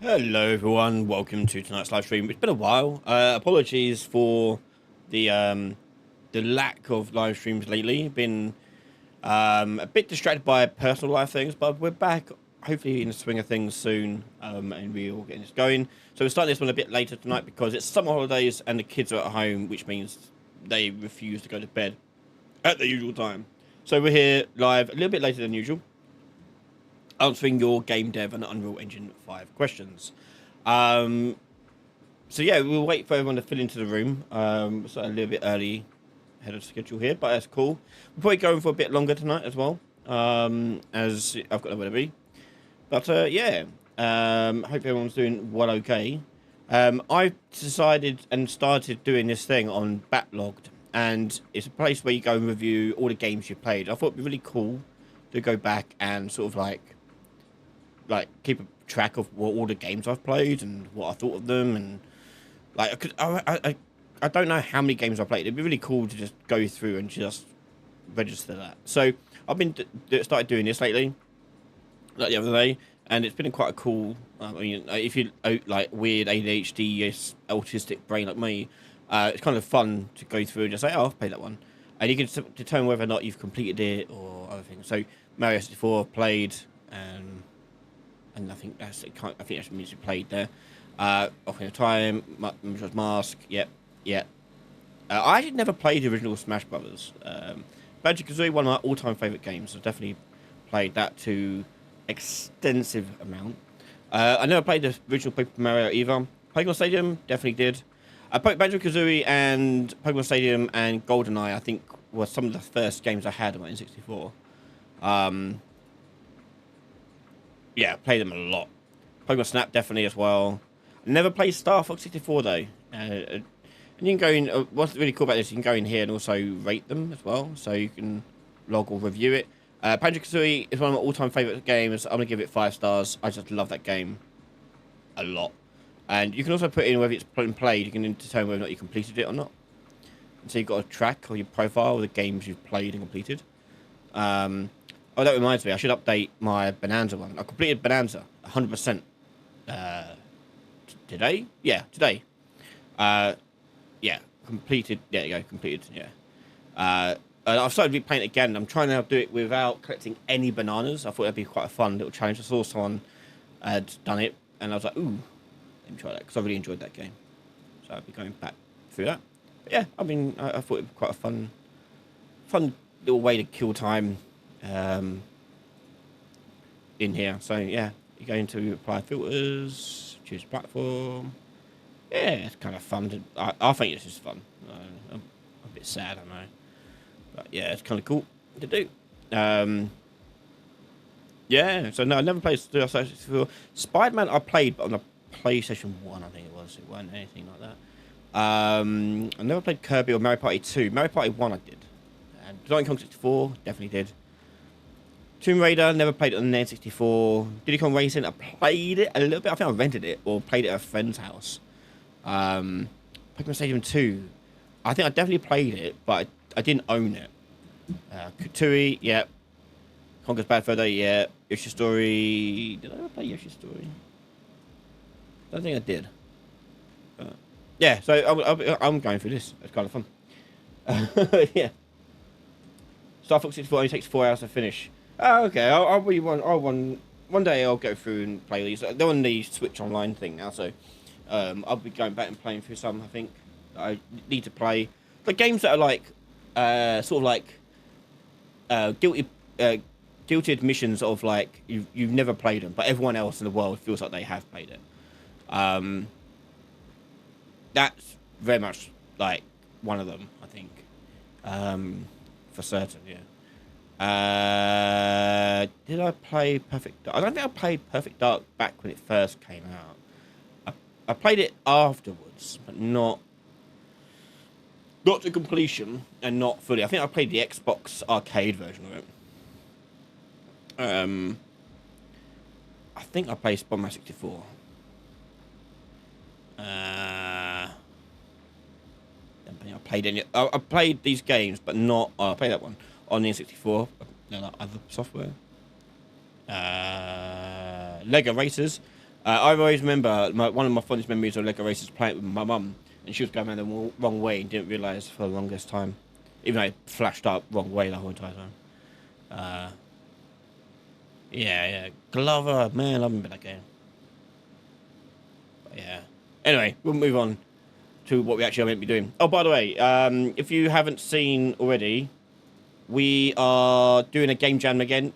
Hello everyone, welcome to tonight's live stream. It's been a while. Apologies for the lack of live streams lately. Been a bit distracted by personal life things, but we're back hopefully in the swing of things soon, and we're all getting this going. So we're starting this one a bit later tonight because it's summer holidays and the kids are at home, which means they refuse to go to bed at the usual time. So we're here live a little bit later than usual, answering your game dev and Unreal Engine 5 questions. So yeah, we'll wait for everyone to fill into the room. So a little bit early ahead of schedule here, but that's cool. We're probably going for a bit longer tonight as well, as I've got nowhere to be. But yeah, hope everyone's doing well okay. I've decided and started doing this thing on Backlogged, and it's a place where you go and review all the games you've played. I thought it'd be really cool to go back and sort of like keep a track of all the games I've played and what I thought of them, and like I don't know how many games I played. It'd be really cool to just go through and just register that. So I've been started doing this lately, like the other day, and it's been quite a cool. I mean, if you like weird ADHD, autistic brain like me, it's kind of fun to go through and just say, "Oh, I've played that one," and you can determine whether or not you've completed it or other things. So Mario 64 played, and I think that's it. I think that's means you played there. Ocarina of Time, Majora's Mask. Yep. I actually never played the original Smash Brothers. Banjo-Kazooie, one of my all-time favorite games. I've definitely played that to extensive amount. I never played the original Paper Mario either. Pokemon Stadium definitely did. Banjo-Kazooie and Pokemon Stadium and GoldenEye, I think, were some of the first games I had on my N64. Yeah, played them a lot. Pokemon Snap definitely as well. Never played Star Fox 64 though. And you can go in. What's really cool about this? You can go in here and also rate them as well, so you can log or review it. Banjo-Kazooie is one of my all-time favorite games. I'm gonna give it 5 stars. I just love that game a lot. And you can also put in whether it's been played. You can determine whether or not you completed it or not. And so you've got a track or your profile of the games you've played and completed. Oh, that reminds me, I should update my Bonanza one. I completed Bonanza 100%. Today? Yeah, today. Yeah, completed. There you go, completed, yeah. And I've started replaying it again. I'm trying to do it without collecting any bananas. I thought that'd be quite a fun little challenge. I saw someone had done it, and I was like, ooh, let me try that, because I really enjoyed that game. So I'll be going back through that. But yeah, I mean, I thought it'd be quite a fun little way to kill time in here. So yeah, you go into apply filters, choose platform. Yeah, it's kind of fun. I think this is fun. I'm a bit sad, I know, but yeah, it's kind of cool to do. Yeah. So no, I never played Spider-Man. I played, but on the PlayStation 1, I think it was. It wasn't anything like that. I never played Kirby or Mario Party 2. Mario Party 1 I did. And Donkey Kong 64 definitely did. Tomb Raider, never played it on the N64. Diddy Kong Racing, I played it a little bit. I think I rented it or played it at a friend's house. Pokemon Stadium 2, I think I definitely played it, but I didn't own it. Kutui, yeah. Conker's Bad Fur Day, yeah. Yoshi Story, did I ever play Yoshi Story? I don't think I did. Yeah, so I'm going through this. It's kind of fun. Yeah. Star Fox 64 only takes 4 hours to finish. Oh, okay. One day I'll go through and play these. They're on the Switch Online thing now, so I'll be going back and playing through some. I think that I need to play the games that are like sort of like guilty admissions of like you've never played them, but everyone else in the world feels like they have played it. That's very much like one of them, I think, for certain. Yeah. Did I play Perfect Dark? I don't think I played Perfect Dark back when it first came out. I played it afterwards, but not to completion and not fully. I think I played the Xbox arcade version of it. I think I played Bomberman 64. I played any. I played these games, but not. I played that one on the N64. No, other software. Lego Racers. I always remember one of my fondest memories of Lego races playing with my mum, and she was going around the wrong way and didn't realise for the longest time, even though it flashed up wrong way the whole entire time. Yeah, Glover, man, I remember that game. But yeah. Anyway, we'll move on to what we actually are meant to be doing. Oh, by the way, if you haven't seen already, we are doing a game jam again.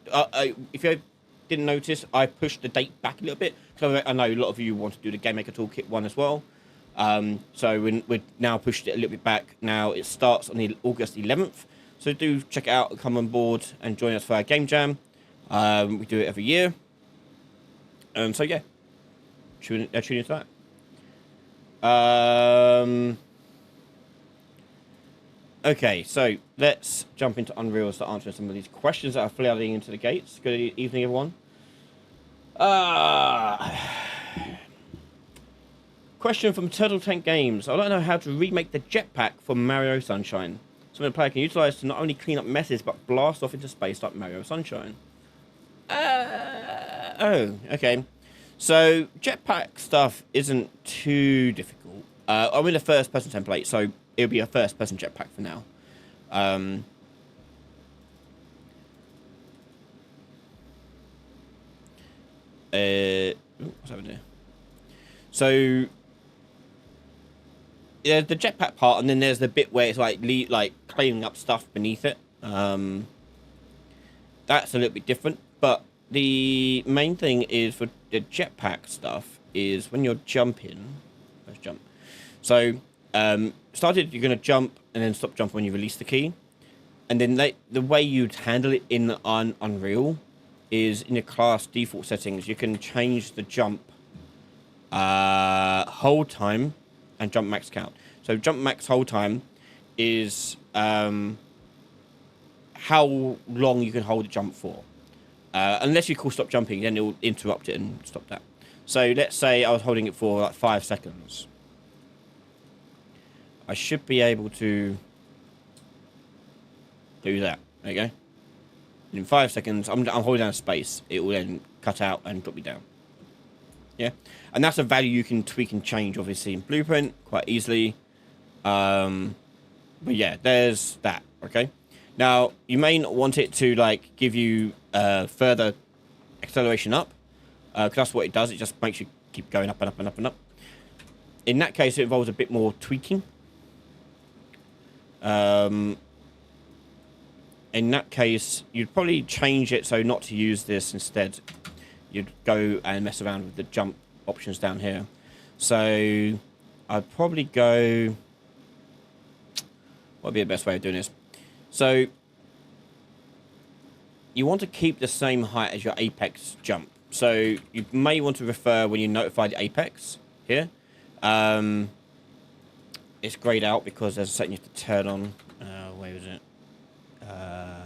If you didn't notice, I pushed the date back a little bit. So I know a lot of you want to do the Game Maker Toolkit one as well. So we've now pushed it a little bit back. Now it starts on the August 11th. So do check it out, come on board and join us for our game jam. We do it every year. So yeah, tune into that. Okay, so let's jump into Unreal and start answering some of these questions that are flooding into the gates. Good evening, everyone. Question from Turtle Tank Games. I don't know how to remake the jetpack from Mario Sunshine. Something the player can utilize to not only clean up messes, but blast off into space like Mario Sunshine. Oh, okay. So, jetpack stuff isn't too difficult. I'm in a first-person template, so it'll be a first-person jetpack for now. What's happening here? So, yeah, the jetpack part, and then there's the bit where it's like cleaning up stuff beneath it. That's a little bit different, but the main thing is for the jetpack stuff is when you're jumping. Let's jump. So, started, you're going to jump and then stop jumping when you release the key. And then the way you'd handle it in Unreal is in your class default settings. You can change the jump hold time and jump max count. So jump max hold time is how long you can hold a jump for. Unless you call stop jumping, then it will interrupt it and stop that. So let's say I was holding it for like 5 seconds. I should be able to do that. There you go. In 5 seconds, I'm holding down space. It will then cut out and drop me down. Yeah, and that's a value you can tweak and change, obviously, in Blueprint quite easily. But yeah, there's that. Okay. Now you may not want it to like give you further acceleration up, because that's what it does. It just makes you keep going up and up and up and up. In that case, it involves a bit more tweaking. In that case, you'd probably change it so not to use this instead. You'd go and mess around with the jump options down here. So I'd probably go... What would be the best way of doing this? So you want to keep the same height as your apex jump. So you may want to refer when you notify the apex here. It's grayed out because there's a setting you have to turn on. Where was it? I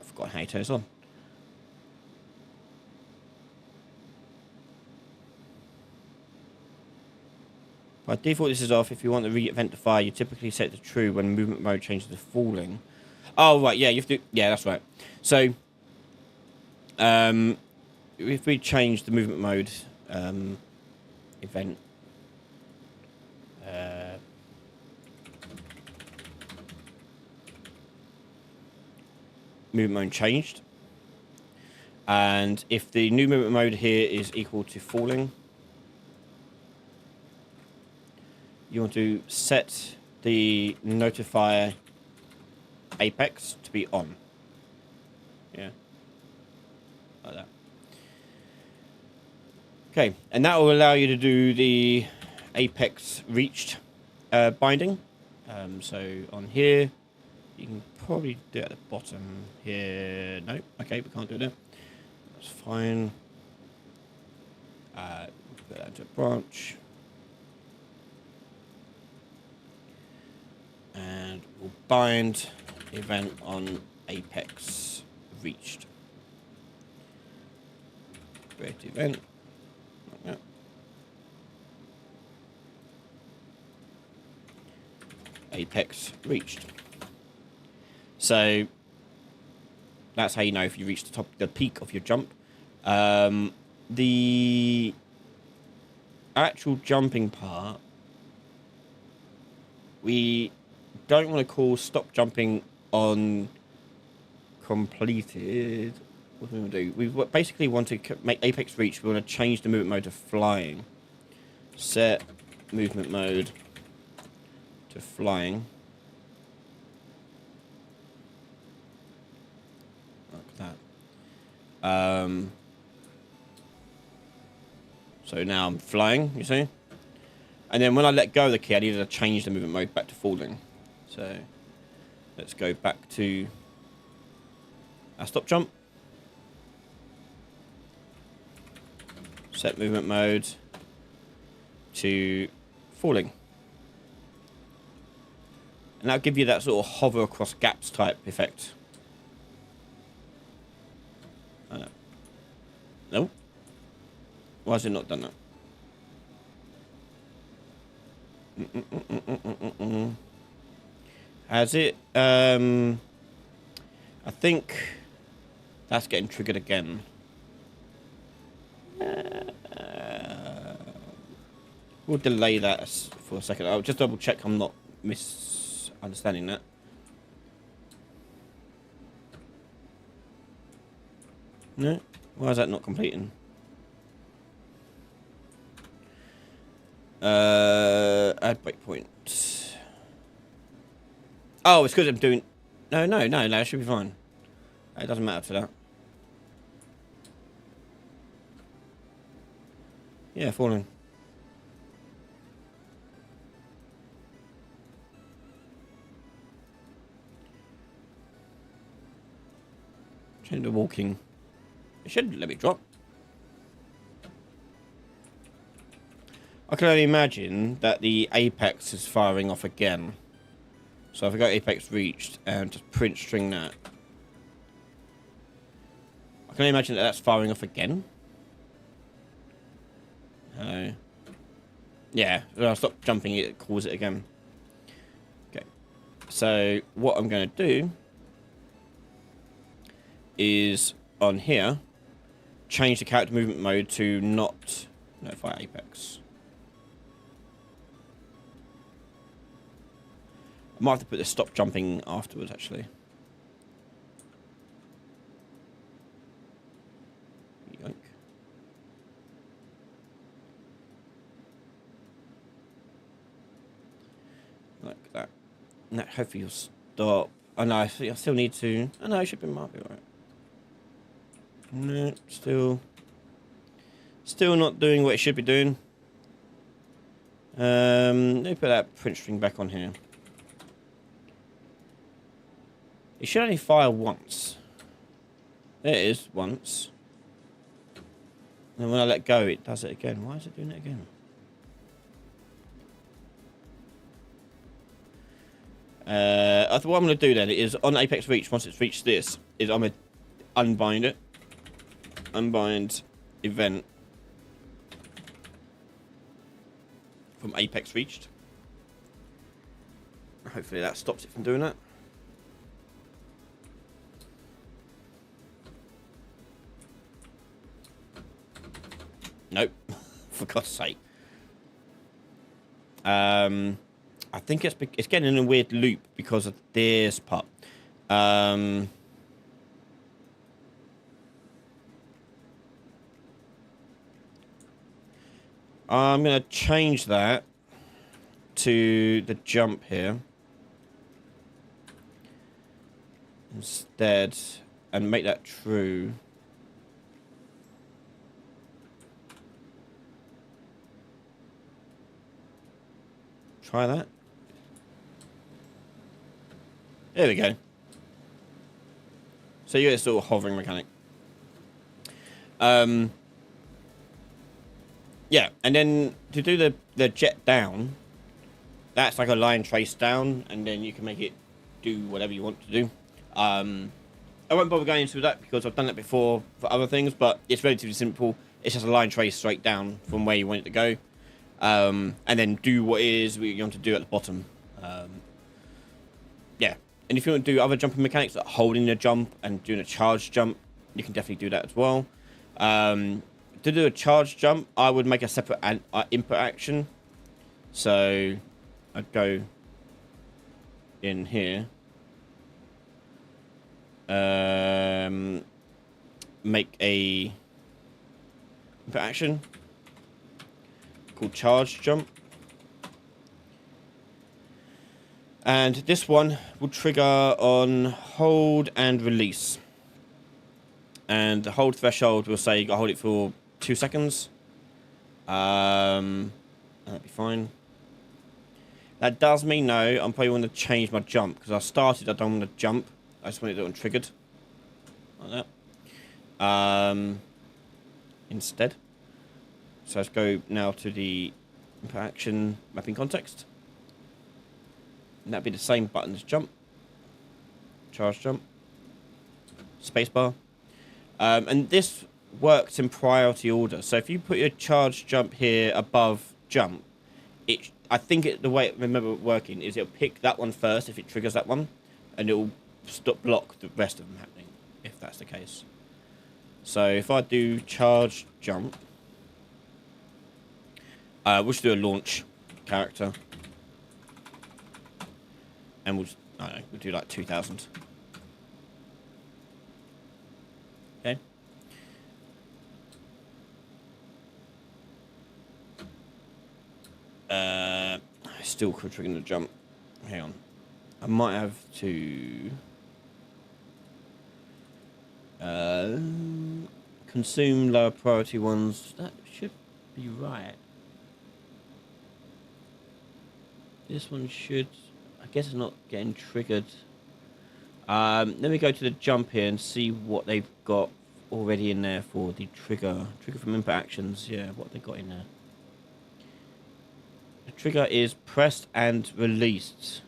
forgot how you turn this on. By default, this is off. If you want the re-event to fire, you typically set it to true when movement mode changes to falling. Oh, right, yeah, you have to... Yeah, that's right. So, if we change the movement mode event... movement mode changed. And if the new movement mode here is equal to falling, you want to set the notifier apex to be on. Yeah. Like that. Okay, and that will allow you to do the apex reached binding. So on here, you can probably do it at the bottom here. No, okay, we can't do it there. That's fine. Put that into a branch. And we'll bind event on apex reached. Create event. Like that. apex reached. So that's how you know if you reach the peak of your jump. The actual jumping part, we don't want to call stop jumping on completed. What do we want to do? We basically want to make apex reach. We want to change the movement mode to flying. Set movement mode to flying. Like that. So now I'm flying, you see? And then when I let go of the key, I needed to change the movement mode back to falling. So let's go back to our stop jump. Set movement mode to falling. And that'll give you that sort of hover across gaps type effect. No. Why has it not done that? Has it? I think that's getting triggered again. We'll delay that for a second. I'll just double check I'm not misunderstanding that. No? Why is that not completing? Add breakpoint. Oh, it's because I'm doing... No, it should be fine. It doesn't matter for that. Yeah, falling. Change the walking. It should let me drop. I can only imagine that the apex is firing off again. So if I go apex reached and just print string that, I can only imagine that that's firing off again. Yeah, when I stop jumping, it calls it again. Okay, so what I'm going to do is on here, change the character movement mode to not notify apex. I might have to put the stop jumping afterwards, actually. Yoink. Like that. And that hopefully you'll stop. Oh no, I still need to. Oh no, it should be might be alright. No, still not doing what it should be doing. Let me put that print string back on here. It should only fire once. There it is, once. And when I let go, it does it again. Why is it doing it again? I thought what I'm going to do then is on apex reach, once it's reached this, is I'm going to unbind it. Unbind event from apex reached. Hopefully that stops it from doing that. Nope. For God's sake. I think it's getting in a weird loop because of this part. I'm going to change that to the jump here instead and make that true. Try that. There we go. So you get a sort of hovering mechanic. Yeah, and then to do the jet down, that's like a line trace down, and then you can make it do whatever you want to do. I won't bother going into that because I've done that before for other things, but it's relatively simple. It's just a line trace straight down from where you want it to go. And then do what it is you want to do at the bottom. yeah. And if you want to do other jumping mechanics, like holding a jump and doing a charge jump, you can definitely do that as well. To do a charge jump, I would make a separate input action. So I'd go in here. Make a input action called charge jump. And this one will trigger on hold and release. And the hold threshold will say you got to hold it for 2 seconds. That'd be fine. That does mean, no, I'm probably want to change my jump. Because I don't want to jump. I just want it untriggered. Like that. Instead. So let's go now to the input action mapping context. And that'd be the same button as jump. Charge jump. Spacebar. And this works in priority order. So if you put your charge jump here above jump, I think the way I remember it working is it'll pick that one first if it triggers that one, and it'll block the rest of them happening, if that's the case. So if I do charge jump, we'll just do a launch character. And we'll do like 2,000. Okay. Still triggering the jump. Hang on. I might have to consume lower priority ones. That should be right. This one should. I guess it's not getting triggered. Let me go to the jump here and see what they've got already in there for the trigger. Trigger from input actions. Yeah, what they got in there. The trigger is pressed and released.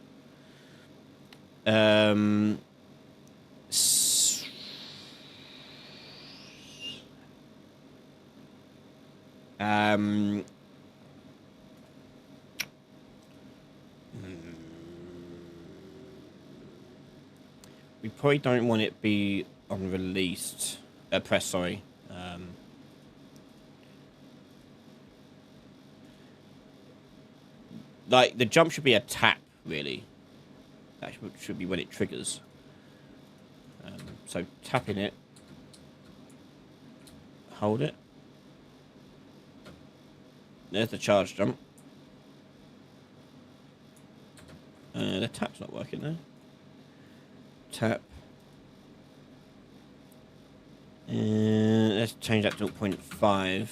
We probably don't want it be on released. Press, sorry. Like, the jump should be a tap, really. That should be when it triggers. So, tapping it. Hold it. There's the charge jump. The tap's not working there. Tap. And let's change that to 0.5.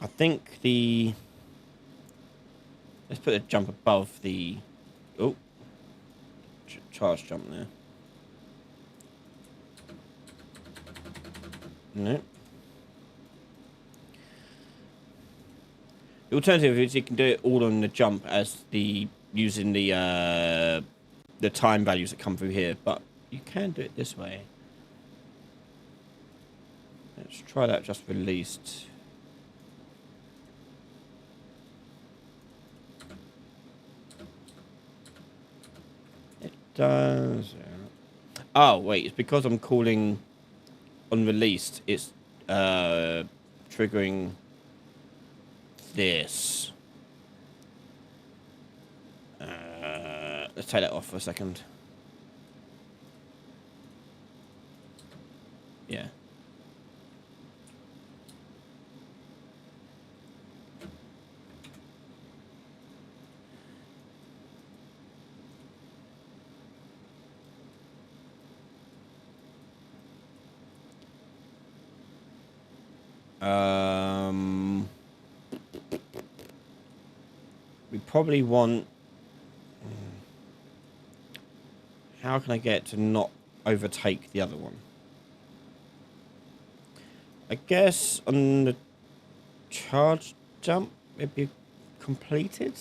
I think let's put a jump above the charge jump there. No. The alternative is you can do it all on the jump as using the time values that come through here, but you can do it this way. Let's try that just released. It does. Oh wait, it's because I'm calling unreleased. It's triggering this. Let's take that off for a second. Yeah. We probably want. How can I get to not overtake the other one? I guess on the charge jump it'd be completed.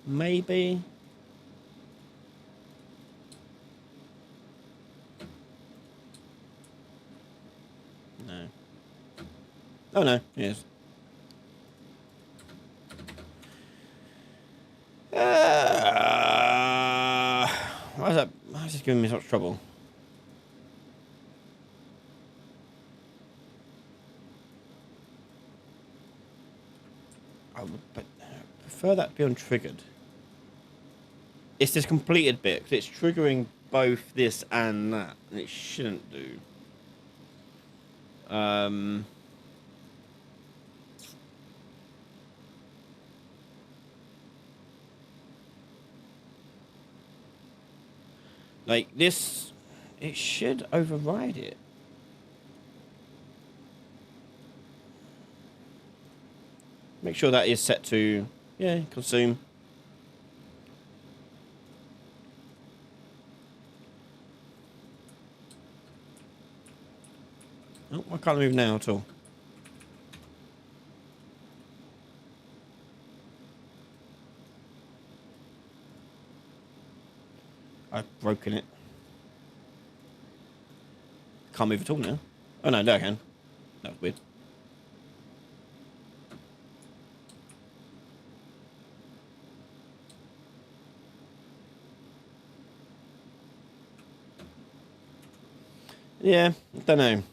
Maybe. Oh no, yes. Why is that? Why is this giving me such trouble? I would prefer that to be untriggered. It's this completed bit because it's triggering both this and that, and it shouldn't do. Like this, it should override it. Make sure that is set to, yeah, consume. Oh, I can't move now at all. I've broken it. Can't move at all now. Oh no, there I can. That was weird. Yeah, don't know.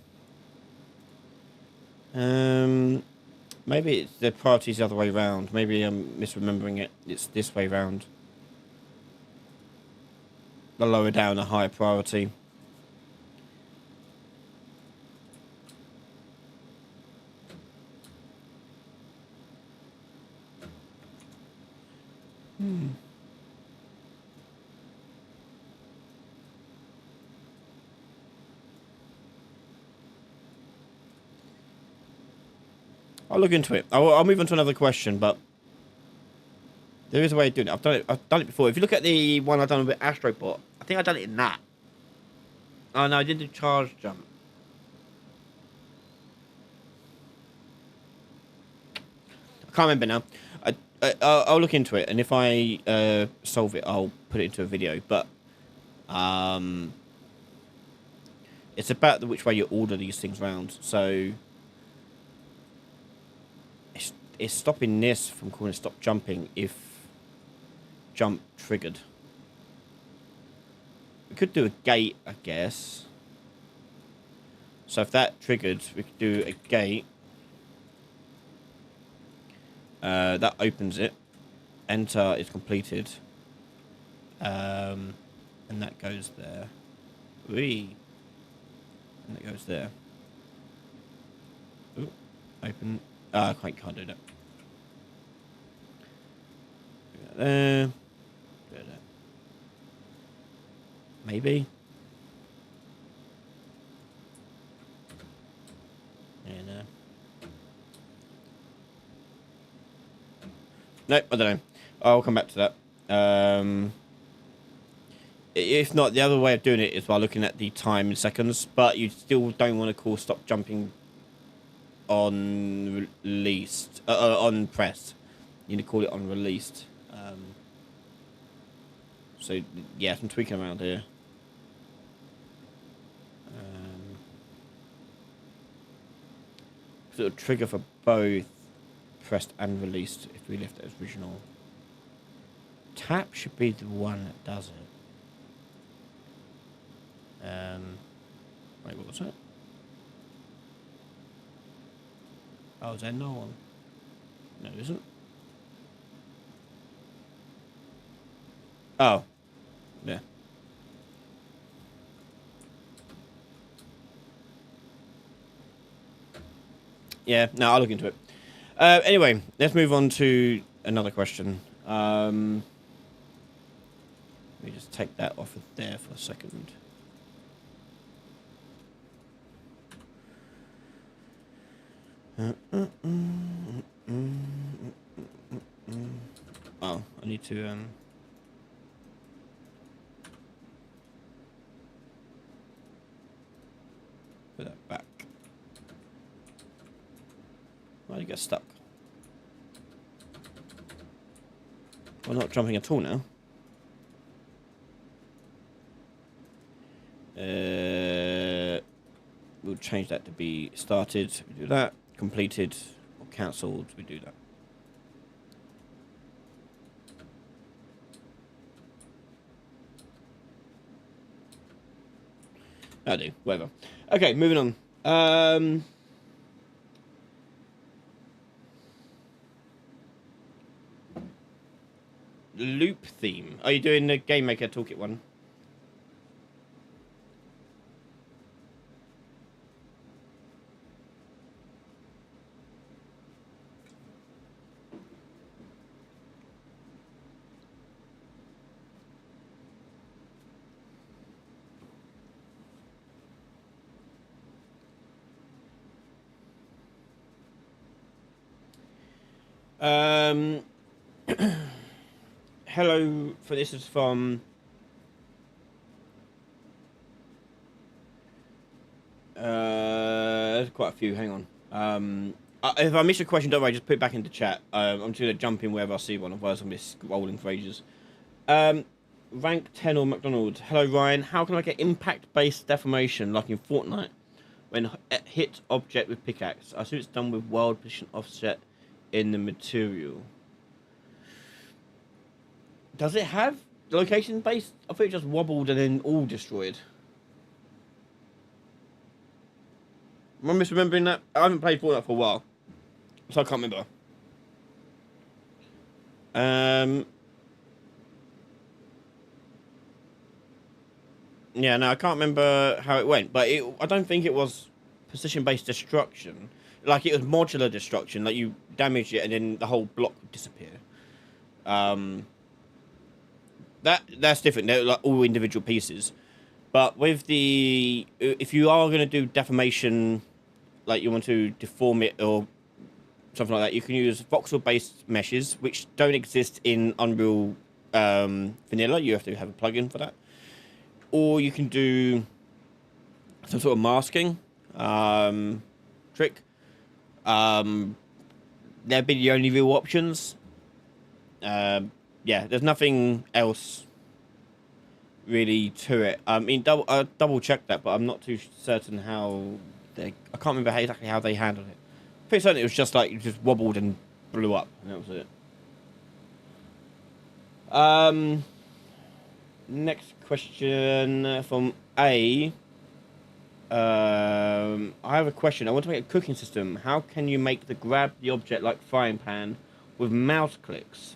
Maybe it's the priority's the other way round. Maybe I'm misremembering it. It's this way round. The lower down, the higher priority. I'll look into it. I'll move on to another question, but there is a way of doing it. I've done it before. If you look at the one I've done with Astrobot, I think I've done it in that. Oh no, I did the charge jump. I can't remember now. I'll look into it, and if I solve it, I'll put it into a video. But it's about which way you order these things round. So it's stopping this from calling stop jumping if jump triggered. We could do a gate, I guess. So if that triggered, we could do a gate. That opens it. Enter is completed. And that goes there. Whee! And that goes there. Ooh, open. I can't do that. There. Maybe. Yeah, no. Nope, I don't know. I'll come back to that. If not, the other way of doing it is by looking at the time in seconds, but you still don't want to call stop jumping on released, on press. You need to call it on released. So yeah, some tweaking around here. So it'll trigger for both pressed and released if we left it as original. Tap should be the one that does it. Wait, what was that? Oh, is there no one? No, there isn't. Oh. Yeah. Yeah, no, I'll look into it. Anyway, let's move on to another question. Let me just take that off of there for a second. Oh, I need to put that back. Why did it get stuck? We're not jumping at all now. We'll change that to be started. We do that. completed or cancelled, we do that. I do, whatever. Okay, moving on. Loop theme. Are you doing the Game Maker Toolkit one? Hello, for this is from there's quite a few, hang on. If I miss a question, don't worry, just put it back into chat. I'm just gonna jump in wherever I see one, otherwise I'm just scrolling for ages. Rank 10 or McDonald. Hello Ryan, how can I get impact based deformation like in Fortnite when hit object with pickaxe? I assume it's done with world position offset in the material. Does it have location based? I thought it just wobbled and then all destroyed. Am I misremembering that? I haven't played Fortnite for a while, so I can't remember. Yeah, no, I can't remember how it went, but I don't think it was position-based destruction. Like, it was modular destruction, like you damaged it and then the whole block would disappear. That's different. They're like all individual pieces. But with if you are going to do deformation, like you want to deform it or something like that, you can use voxel-based meshes, which don't exist in Unreal Vanilla. You have to have a plugin for that. Or you can do some sort of masking trick. They'd be the only real options. Yeah, there's nothing else really to it. I mean, double check that, but I'm not too certain how I can't remember exactly how they handled it. Pretty certain it was just like it just wobbled and blew up, and that was it. Next question from A. I have a question. I want to make a cooking system. How can you make grab the object like frying pan with mouse clicks?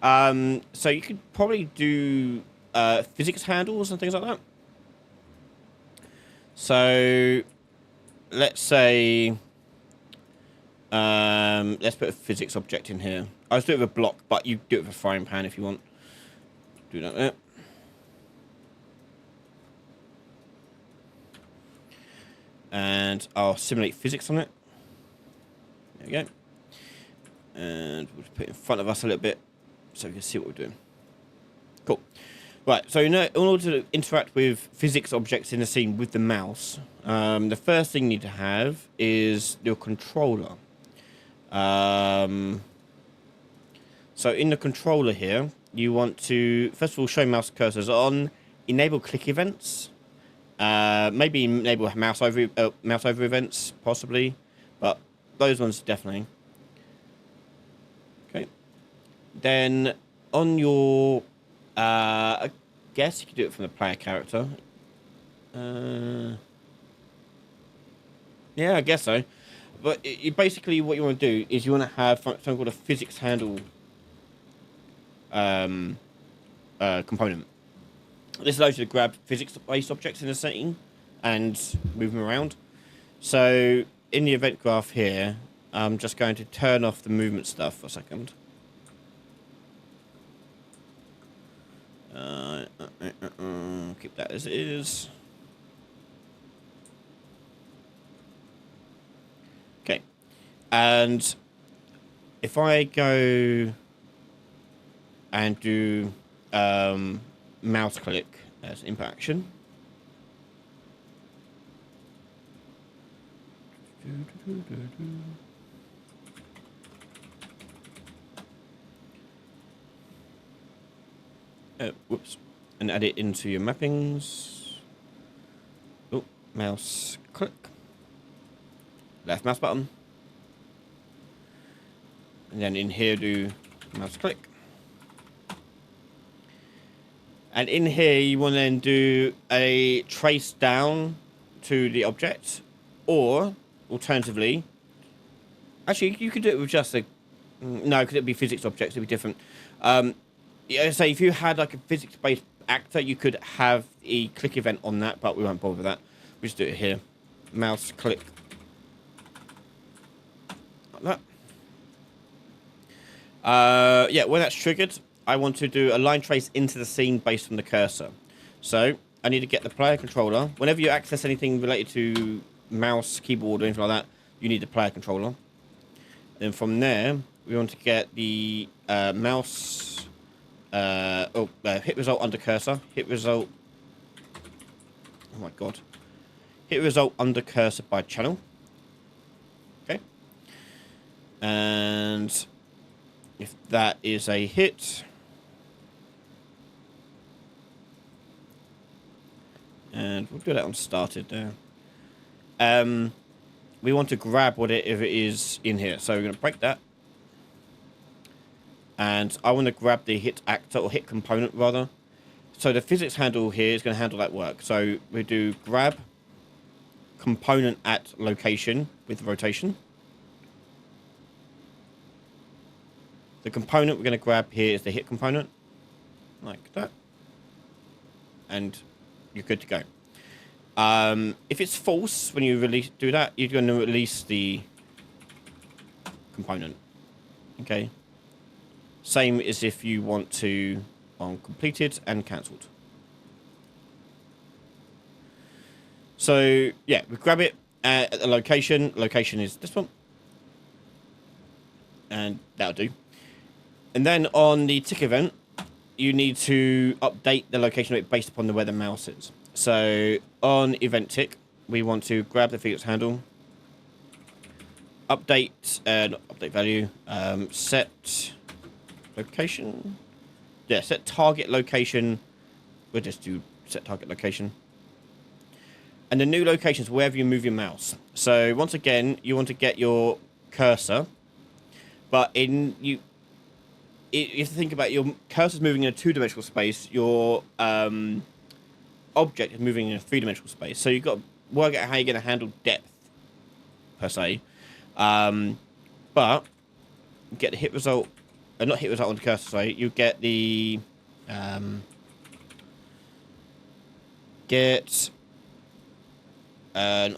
So you could probably do physics handles and things like that. So let's say let's put a physics object in here. I was doing it with a block, but you do it with a frying pan if you want. Do that there. And I'll simulate physics on it. There we go. And we'll just put it in front of us a little bit so we can see what we're doing. Cool. Right, so in order to interact with physics objects in the scene with the mouse, the first thing you need to have is your controller. So in the controller here, you want to, first of all, show mouse cursors on, enable click events, maybe enable mouse over events, possibly, but those ones definitely. Okay. Then on your, I guess you could do it from the player character. Yeah, I guess so. But basically what you want to do is you want to have something called a physics handle component. This allows you to grab physics-based objects in a setting and move them around. So in the event graph here, I'm just going to turn off the movement stuff for a second. Keep that as it is. Okay. And if I go and do mouse click as input action. Whoops. And add it into your mappings. Oh, mouse click. Left mouse button. And then in here, do mouse click. And in here, you want to then do a trace down to the object. Or, alternatively, actually, you could do it with just a... No, because it'd be physics objects, it'd be different. Yeah, say if you had like a physics-based actor, you could have a click event on that, but we won't bother with that. We just do it here. Mouse click. Like that. Yeah, when that's triggered, I want to do a line trace into the scene based on the cursor. So I need to get the player controller. Whenever you access anything related to mouse, keyboard, or anything like that, you need the player controller. Then from there, we want to get the mouse. Hit result under cursor. Hit result. Oh my god. Hit result under cursor by channel. Okay. And if that is a hit, and we'll do that on started there. We want to grab what it if it is in here. So we're going to break that. And I want to grab the hit actor or hit component rather. So the physics handle here is going to handle that work. So we do grab component at location with rotation. The component we're going to grab here is the hit component, like that. And you're good to go. If it's false when you do that, you're going to release the component. Okay. Same as if you want to on completed and cancelled. So yeah, we grab it at the location. Location is this one, and that'll do. And then on the tick event, you need to update the location of it based upon where the mouse is. So on event tick, we want to grab the physics handle, update, not update value, set location. Yeah, set target location. We'll just do set target location. And the new location is wherever you move your mouse. So once again, you want to get your cursor, but you have to think about your cursor's moving in a two-dimensional space. Your object is moving in a three-dimensional space. So you've got to work out how you're going to handle depth, per se. But get the hit result, not hit result on the cursor, sorry. You get the not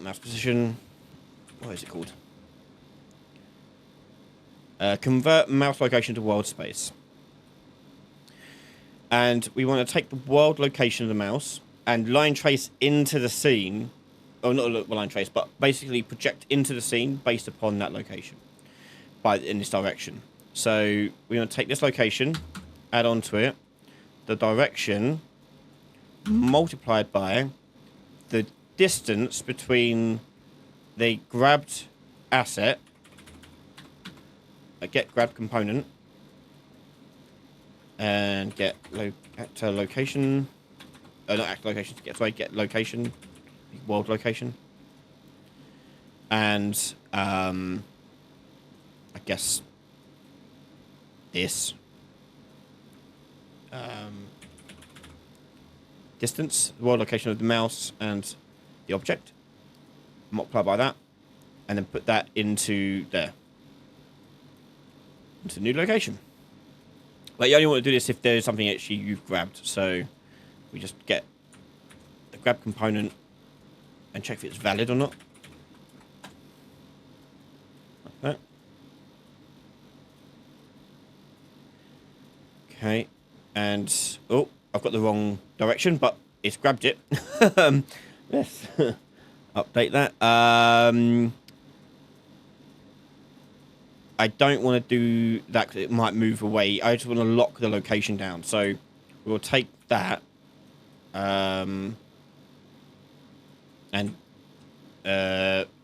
mouse position. What is it called? Convert mouse location to world space. And we want to take the world location of the mouse and line trace into the scene. Or not line trace, but basically project into the scene based upon that location in this direction. So we want to take this location, add on to it the direction multiplied by the distance between the grabbed asset, get grabbed component, and get actor location, not actor location, get location, world location, and I guess this distance, the world location of the mouse and the object, multiply by that, and then put that into there, into new location. But you only want to do this if there's something actually you've grabbed. So we just get the grab component and check if it's valid or not. Like that. Okay, and oh, I've got the wrong direction, but it's grabbed it. Let's update that. I don't want to do that because it might move away. I just want to lock the location down. So we'll take that and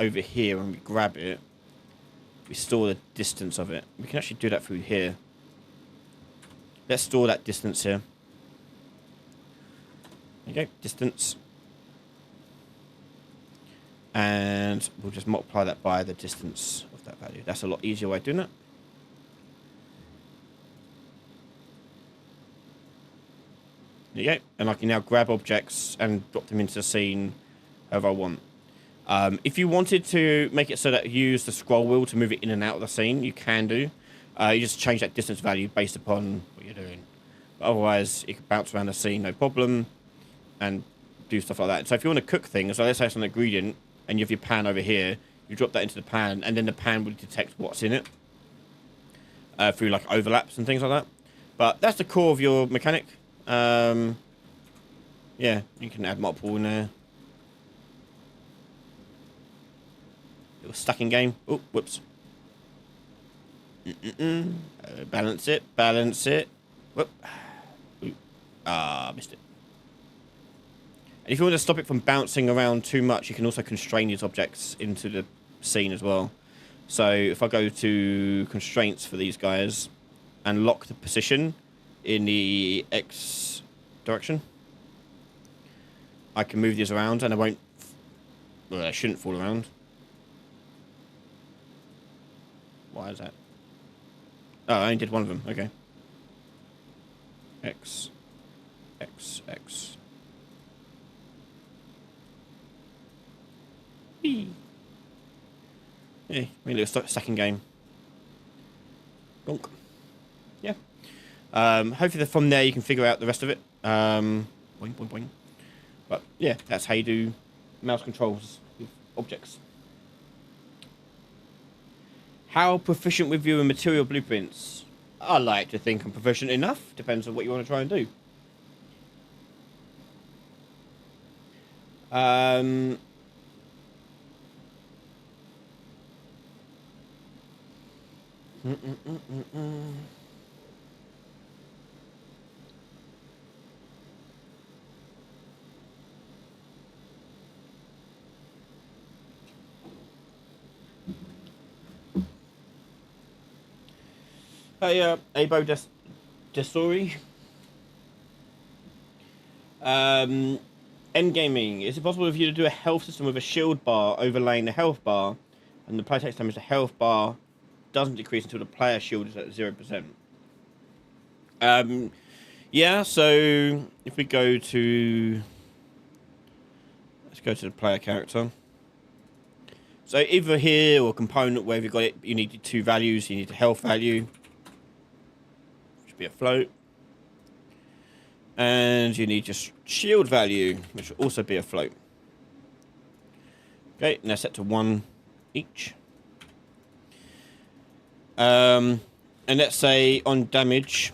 over here when we grab it, we store the distance of it. We can actually do that through here. Let's store that distance here. There you go, distance. And we'll just multiply that by the distance of that value. That's a lot easier way of doing it. There you go. And I can now grab objects and drop them into the scene however I want. If you wanted to make it so that you use the scroll wheel to move it in and out of the scene, you can do. You just change that distance value based upon what you're doing. But otherwise, you can bounce around the scene, no problem, and do stuff like that. So if you want to cook things, so let's say it's an ingredient, and you have your pan over here, you drop that into the pan, and then the pan will detect what's in it through like overlaps and things like that. But that's the core of your mechanic. Yeah, you can add multiple in there. Little stacking game. Oh, whoops. Balance it, balance it. Whoop. Ooh. Ah, missed it. And if you want to stop it from bouncing around too much, you can also constrain these objects into the scene as well. So if I go to constraints for these guys and lock the position in the X direction, I can move these around and I won't, well, I shouldn't fall around. Why is that? Oh, I only did one of them. Okay. X. X. X. B. Yeah, we need a second game. Bonk. Yeah. Hopefully from there you can figure out the rest of it. Boing, boing, boing. But yeah, that's how you do mouse controls with objects. How proficient with your material blueprints? I like to think I'm proficient enough. Depends on what you want to try and do. Hey, Abo Desori. Endgaming. Is it possible for you to do a health system with a shield bar overlaying the health bar, and the player takes damage, the health bar doesn't decrease until the player shield is at 0%? Yeah, so if we go to... Let's go to the player character. So either here or component, wherever you got it, you need the two values. You need the health value, which would be a float. And you need just shield value, which will also be a float. Okay, now set to 1 each. And let's say on damage,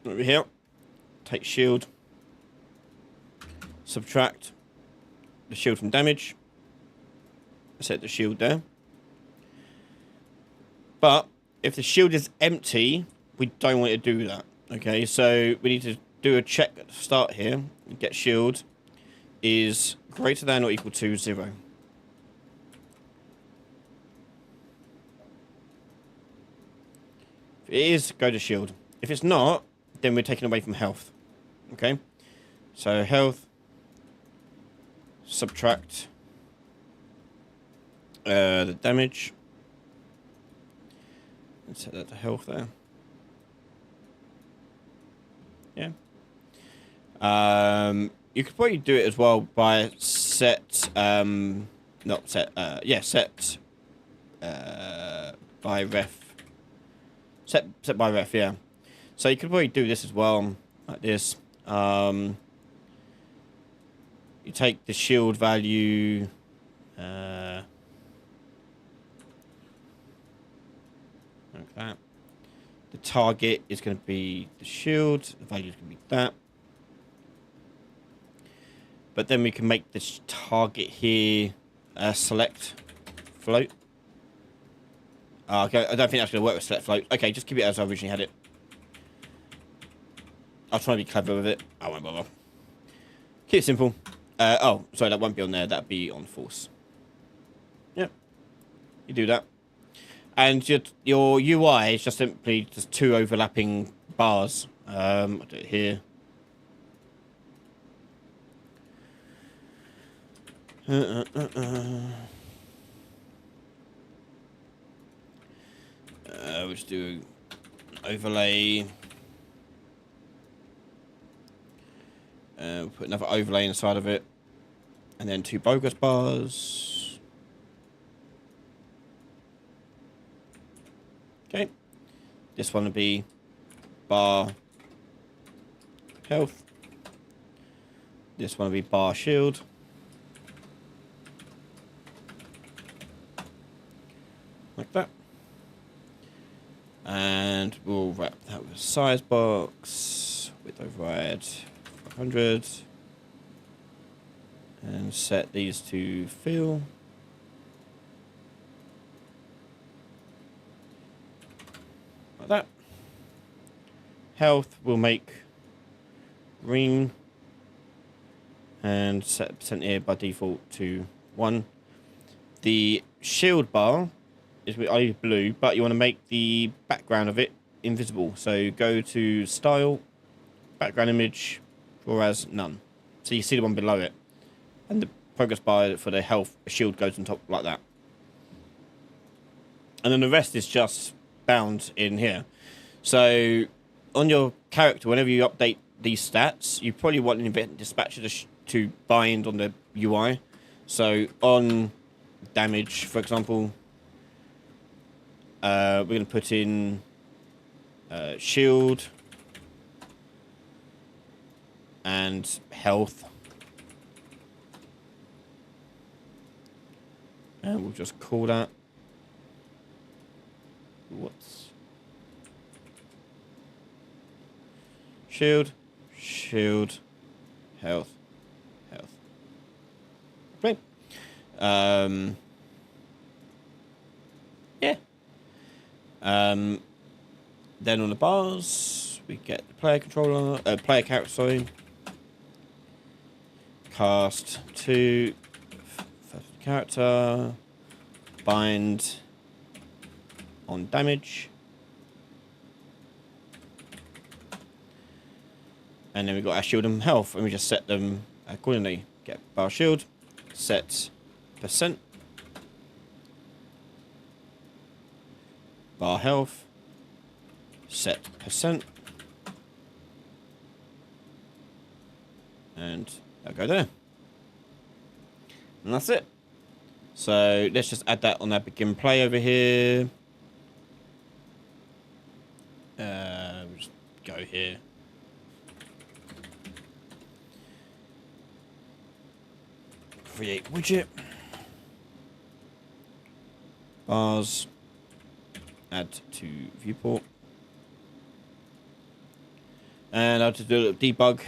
over here, take shield, subtract the shield from damage, set the shield there. But if the shield is empty, we don't want to do that. Okay, so we need to do a check at the start here. Get shield is greater than or equal to 0. If it is, go to shield. If it's not, then we're taking away from health. Okay, so health, subtract the damage, and set that to health there. Yeah. You could probably do it as well by set set by ref. Set by ref, yeah. So you could probably do this as well, like this. You take the shield value, like that. The target is going to be the shield. The value is going to be that. But then we can make this target here select float. Okay, I don't think that's going to work with select float. Okay, just keep it as I originally had it. I'll try to be clever with it. I won't bother. Keep it simple. Oh, sorry, that won't be on there. That'll be on force. Yep. You do that. And your UI is just simply just 2 overlapping bars. I'll do it here. We'll just do overlay We'll put another overlay inside of it. And then 2 progress bars. Okay. This one will be bar health. This one will be bar shield. Like that. And we'll wrap that with a size box. Width override 500. And set these to fill. Like that. Health will make green. And set percent here by default to 1. The shield bar is blue, but you want to make the background of it invisible. So go to Style, Background Image, Draw as None. So you see the one below it. And the progress bar for the health shield goes on top like that. And then the rest is just bound in here. So on your character, whenever you update these stats, you probably want an event dispatcher to bind on the UI. So on damage, for example, we're going to put in shield and health. And we'll just call that. What's shield, shield, health, health. Okay. Yeah. Then on the bars, we get the player controller, player character, sorry. Cast to first character, bind on damage. And then we've got our shield and health, and we just set them accordingly. Get bar shield, set percent, bar health, set percent, and I'll go there. And that's it. So let's just add that on our begin play over here. Just go here. Create widget. Bars. Add to viewport. And I'll just do a little debug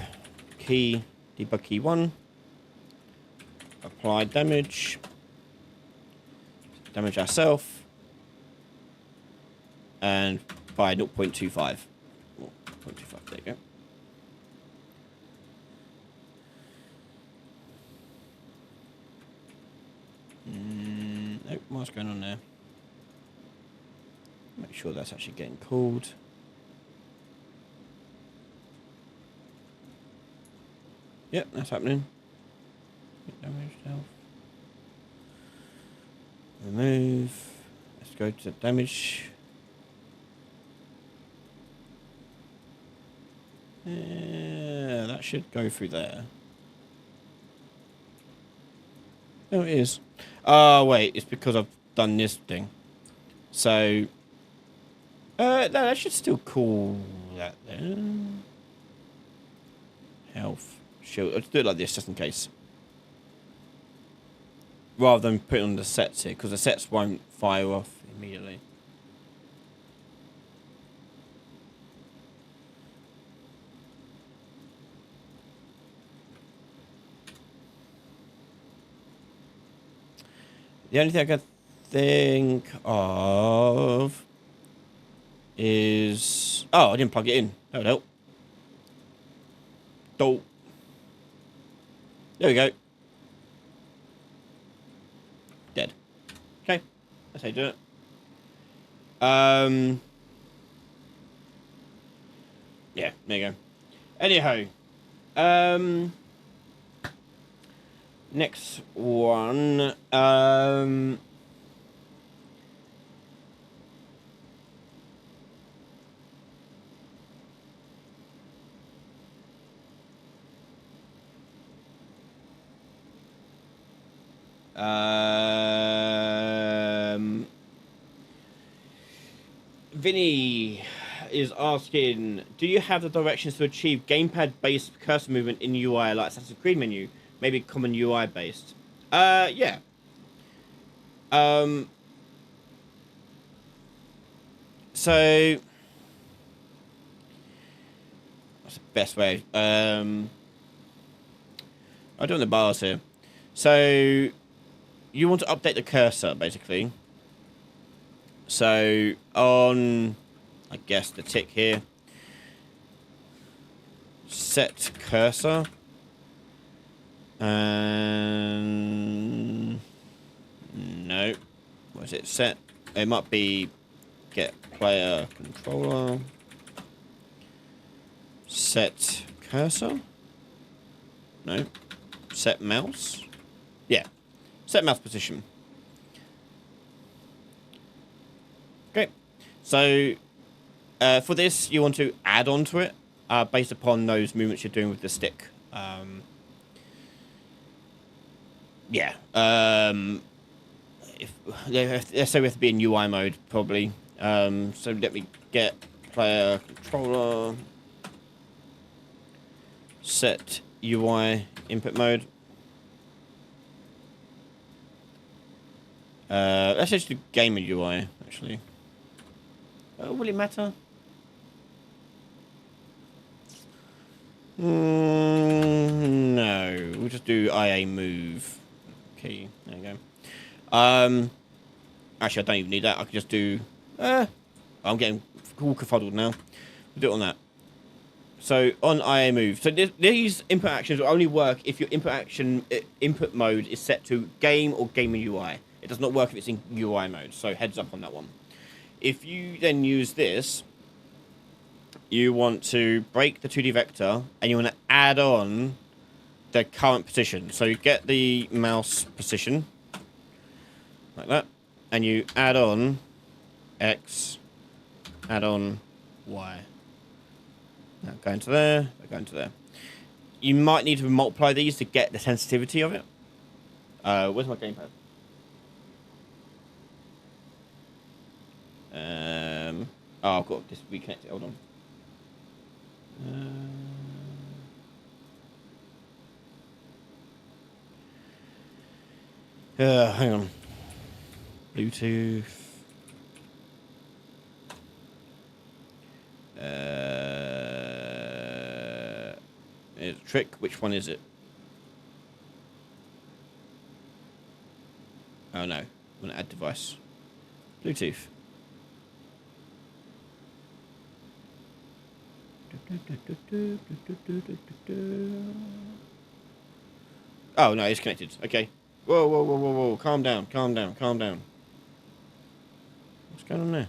key 1. Apply damage. Damage ourselves. And by 0.25. 0.25, there you go. Nope, what's going on there? Make sure that's actually getting called. Yep, that's happening. Damage health. Remove. Let's go to damage. Yeah, that should go through there. Oh, it is. Oh, wait, it's because I've done this thing. So, no, that should still call that there. Health. Shield. Let's do it like this, just in case. Rather than putting on the sets here, because the sets won't fire off immediately. The only thing I can think of is... Oh, I didn't plug it in. That would help. Dope. There we go. Dead. Okay. That's how you do it. Yeah, there you go. Anyhow. Next one. Vinny is asking, do you have the directions to achieve gamepad-based cursor movement in UI like Assassin's Creed menu? Maybe common UI-based. Yeah. So what's the best way? I'm doing the bars here. So you want to update the cursor, basically. So on, I guess, the tick here, set cursor, and no, what is it? Set. It might be get player controller. Set cursor. No. Set mouse. Yeah. Set mouse position. Okay. So for this, you want to add on to it based upon those movements you're doing with the stick. Yeah. Let's say we have to be in UI mode, probably. So let me get player controller. Set UI input mode. Let's just do gamer UI, actually. Will it matter? No. We'll just do IA move. Okay, there you go. Actually, I don't even need that. I can just do... I'm getting all confuddled now. We'll do it on that. So, on IA move. So, these input actions will only work if your input mode is set to game or gaming UI. It does not work if it's in UI mode. So, heads up on that one. If you then use this, you want to break the 2D vector and you want to add on the current position. So, you get the mouse position like that, and you add on X, add on Y. Now going to there, going to there. You might need to multiply these to get the sensitivity of it. Where's my gamepad? Oh, I've got this reconnected. Hold on. Hang on. Bluetooth. It's a trick. Which one is it? Oh no. I'm going to add device. Bluetooth. Oh no, it's connected. Okay. Whoa, whoa, whoa, whoa, whoa. Calm down, calm down, calm down. What's going on there?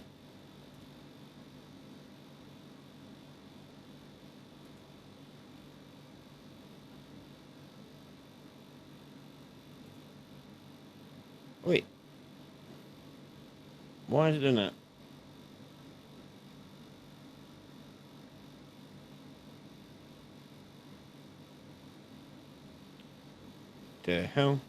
Wait. Why is it doing that? The hell?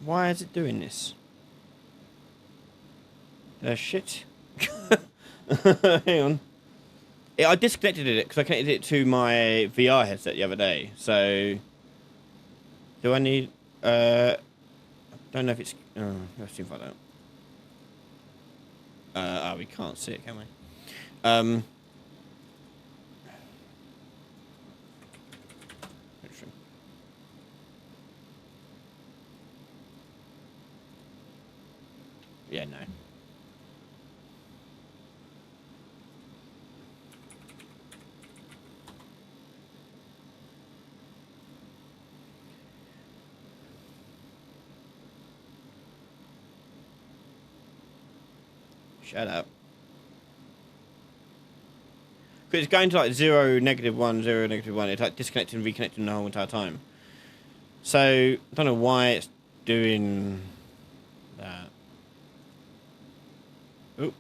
Why is it doing this? The shit. Hang on. I disconnected it because I connected it to my VR headset the other day. So, do I need? I don't know if it's. Let's see if I don't. We can't see it, can we? Yeah, no. Shut up. Because it's going to like 0, -1, 0, -1. It's like disconnecting and reconnecting the whole entire time. So, I don't know why it's doing that. Oh.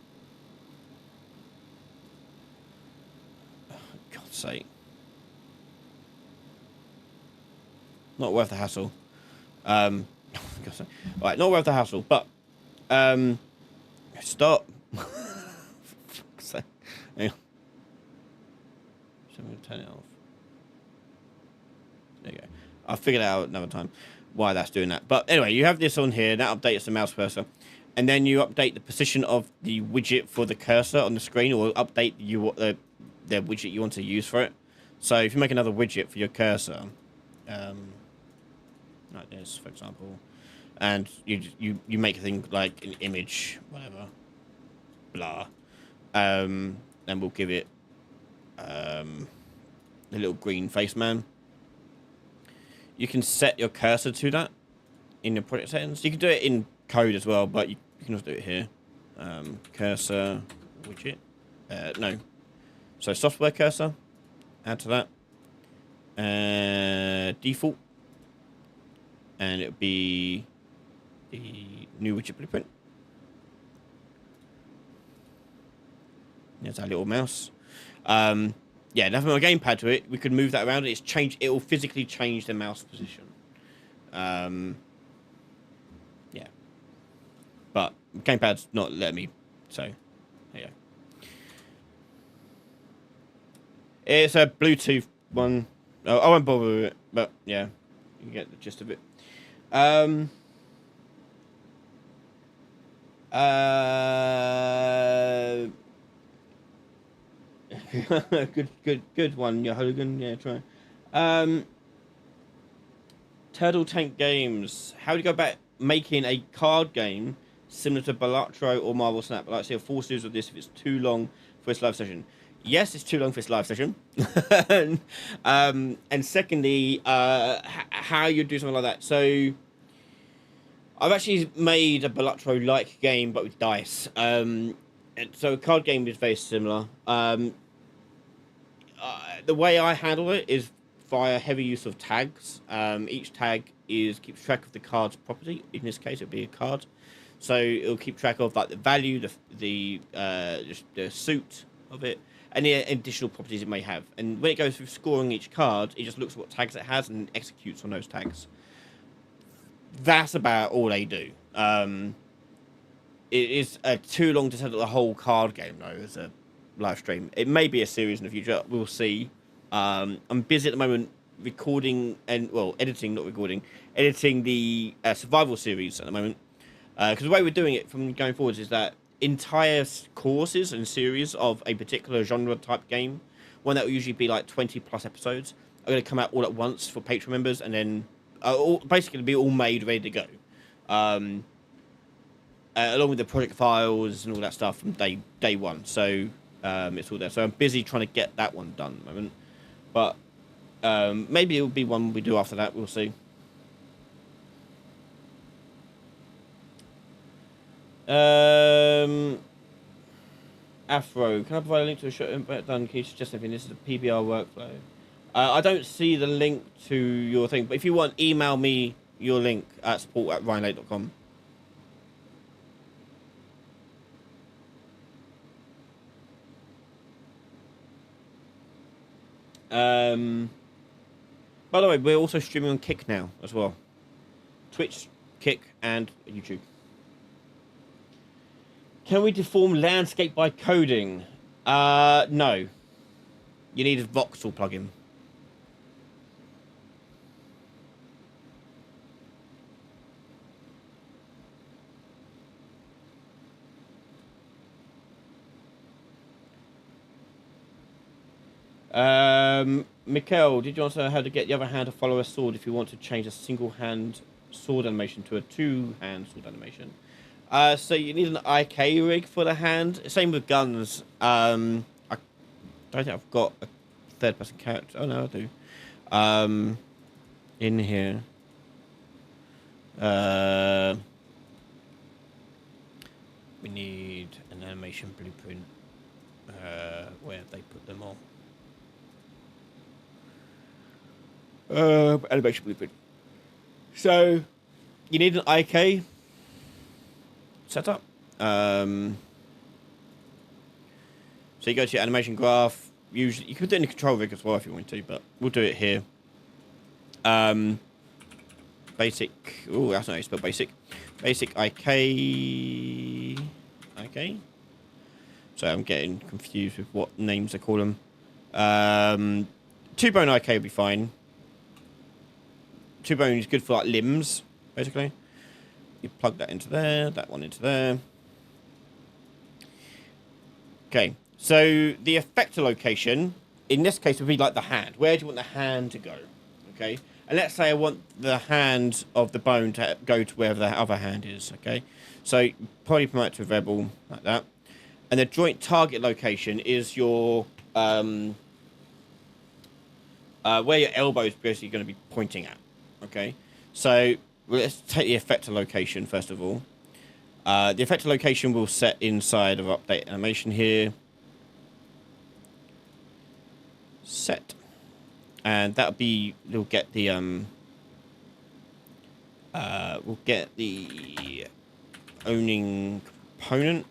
God's sake. Not worth the hassle. God's sake. Right, not worth the hassle, but stop. For fuck's sake. Hang on. So I'm going to turn it off. There you go. I'll figure it out another time why that's doing that. But anyway, you have this on here. That updates the mouse cursor. And then you update the position of the widget for the cursor on the screen, or update the widget you want to use for it. So if you make another widget for your cursor, like this, for example, and you make a thing like an image, whatever, blah, and we'll give it the little green face man. You can set your cursor to that in your project settings. You can do it in code as well, but you can also do it here. Cursor widget. No. So software cursor. Add to that. Default. And it'll be the new widget blueprint. There's our little mouse. Yeah, nothing on a gamepad to it. We could move that around. It will physically change the mouse position. Yeah. But gamepad's not letting me, so there you go. It's a Bluetooth one. Oh, I won't bother with it, but yeah, you can get the gist of it. Good one, yeah, Hooligan. Yeah, try. Turtle Tank Games. How do you go about making a card game similar to Balatro or Marvel Snap? I'd like to see a full series of this if it's too long for this live session. Yes, it's too long for this live session. And secondly, how you do something like that. So I've actually made a Balatro-like game, but with dice. So a card game is very similar. The way I handle it is via heavy use of tags. Each tag keeps track of the card's property. In this case, it'll be a card. So it'll keep track of like the value, the suit of it, any additional properties it may have. And when it goes through scoring each card, it just looks at what tags it has and executes on those tags. That's about all they do. It is too long to set up the whole card game, though, as a live stream. It may be a series in the future. We'll see. I'm busy at the moment editing the survival series at the moment. Because the way we're doing it from going forwards is that entire courses and series of a particular genre type game, one that will usually be like 20 plus episodes, are going to come out all at once for Patreon members, and then basically be all made ready to go. Along with the project files and all that stuff from day one. So it's all there. So I'm busy trying to get that one done at the moment. But maybe it'll be one we do after that. We'll see. Afro, can I provide a link to a show done? Can you suggest anything? This is a PBR workflow. I don't see the link to your thing, but if you want, email me your link at support@ryanlake.com. By the way, we're also streaming on Kick now as well. Twitch, Kick, and YouTube. Can we deform landscape by coding? No. You need a voxel plugin. Mikkel, did you also know how to get the other hand to follow a sword if you want to change a single hand sword animation to a two-hand sword animation? So you need an IK rig for the hand. Same with guns. I don't think I've got a third-person character. Oh no, I do. In here. We need an animation blueprint. Where have they put them all? Animation blueprint. So you need an IK setup. So you go to your animation graph, usually, you could do it in the control rig as well if you want to, but we'll do it here. Basic. Oh, that's not how you spell basic. Basic IK. Okay. So I'm getting confused with what names I call them. 2-bone IK will be fine. 2-bone is good for like limbs, basically. You plug that into there, that one into there. Okay, so the effector location, in this case, would be like the hand. Where do you want the hand to go? Okay, and let's say I want the hand of the bone to go to wherever the other hand is. Okay, so probably promote to a variable like that. And the joint target location is your where your elbow is basically going to be pointing at. Okay, so let's take the effector location first of all. The effector location will set inside of update animation here. Set, and that'll be we'll get the owning component.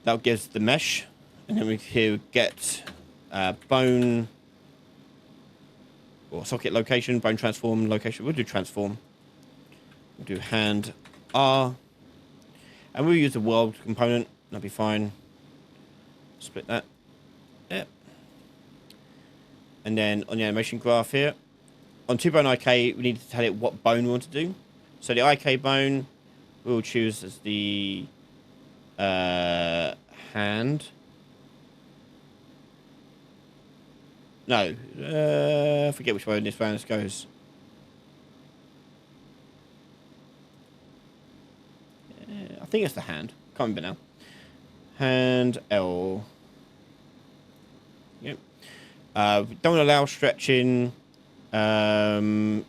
That gives the mesh, and then we here get bone or socket location, bone transform location. We'll do transform. We'll do hand R, and we'll use the world component. That'll be fine. Split that. Yep. And then on the animation graph here, on 2-bone IK, we need to tell it what bone we want to do. So the IK bone, we'll choose as the hand. No, I forget which way this round goes. I think it's the hand. Can't remember now. Hand L. Yep. Don't allow stretching. Effective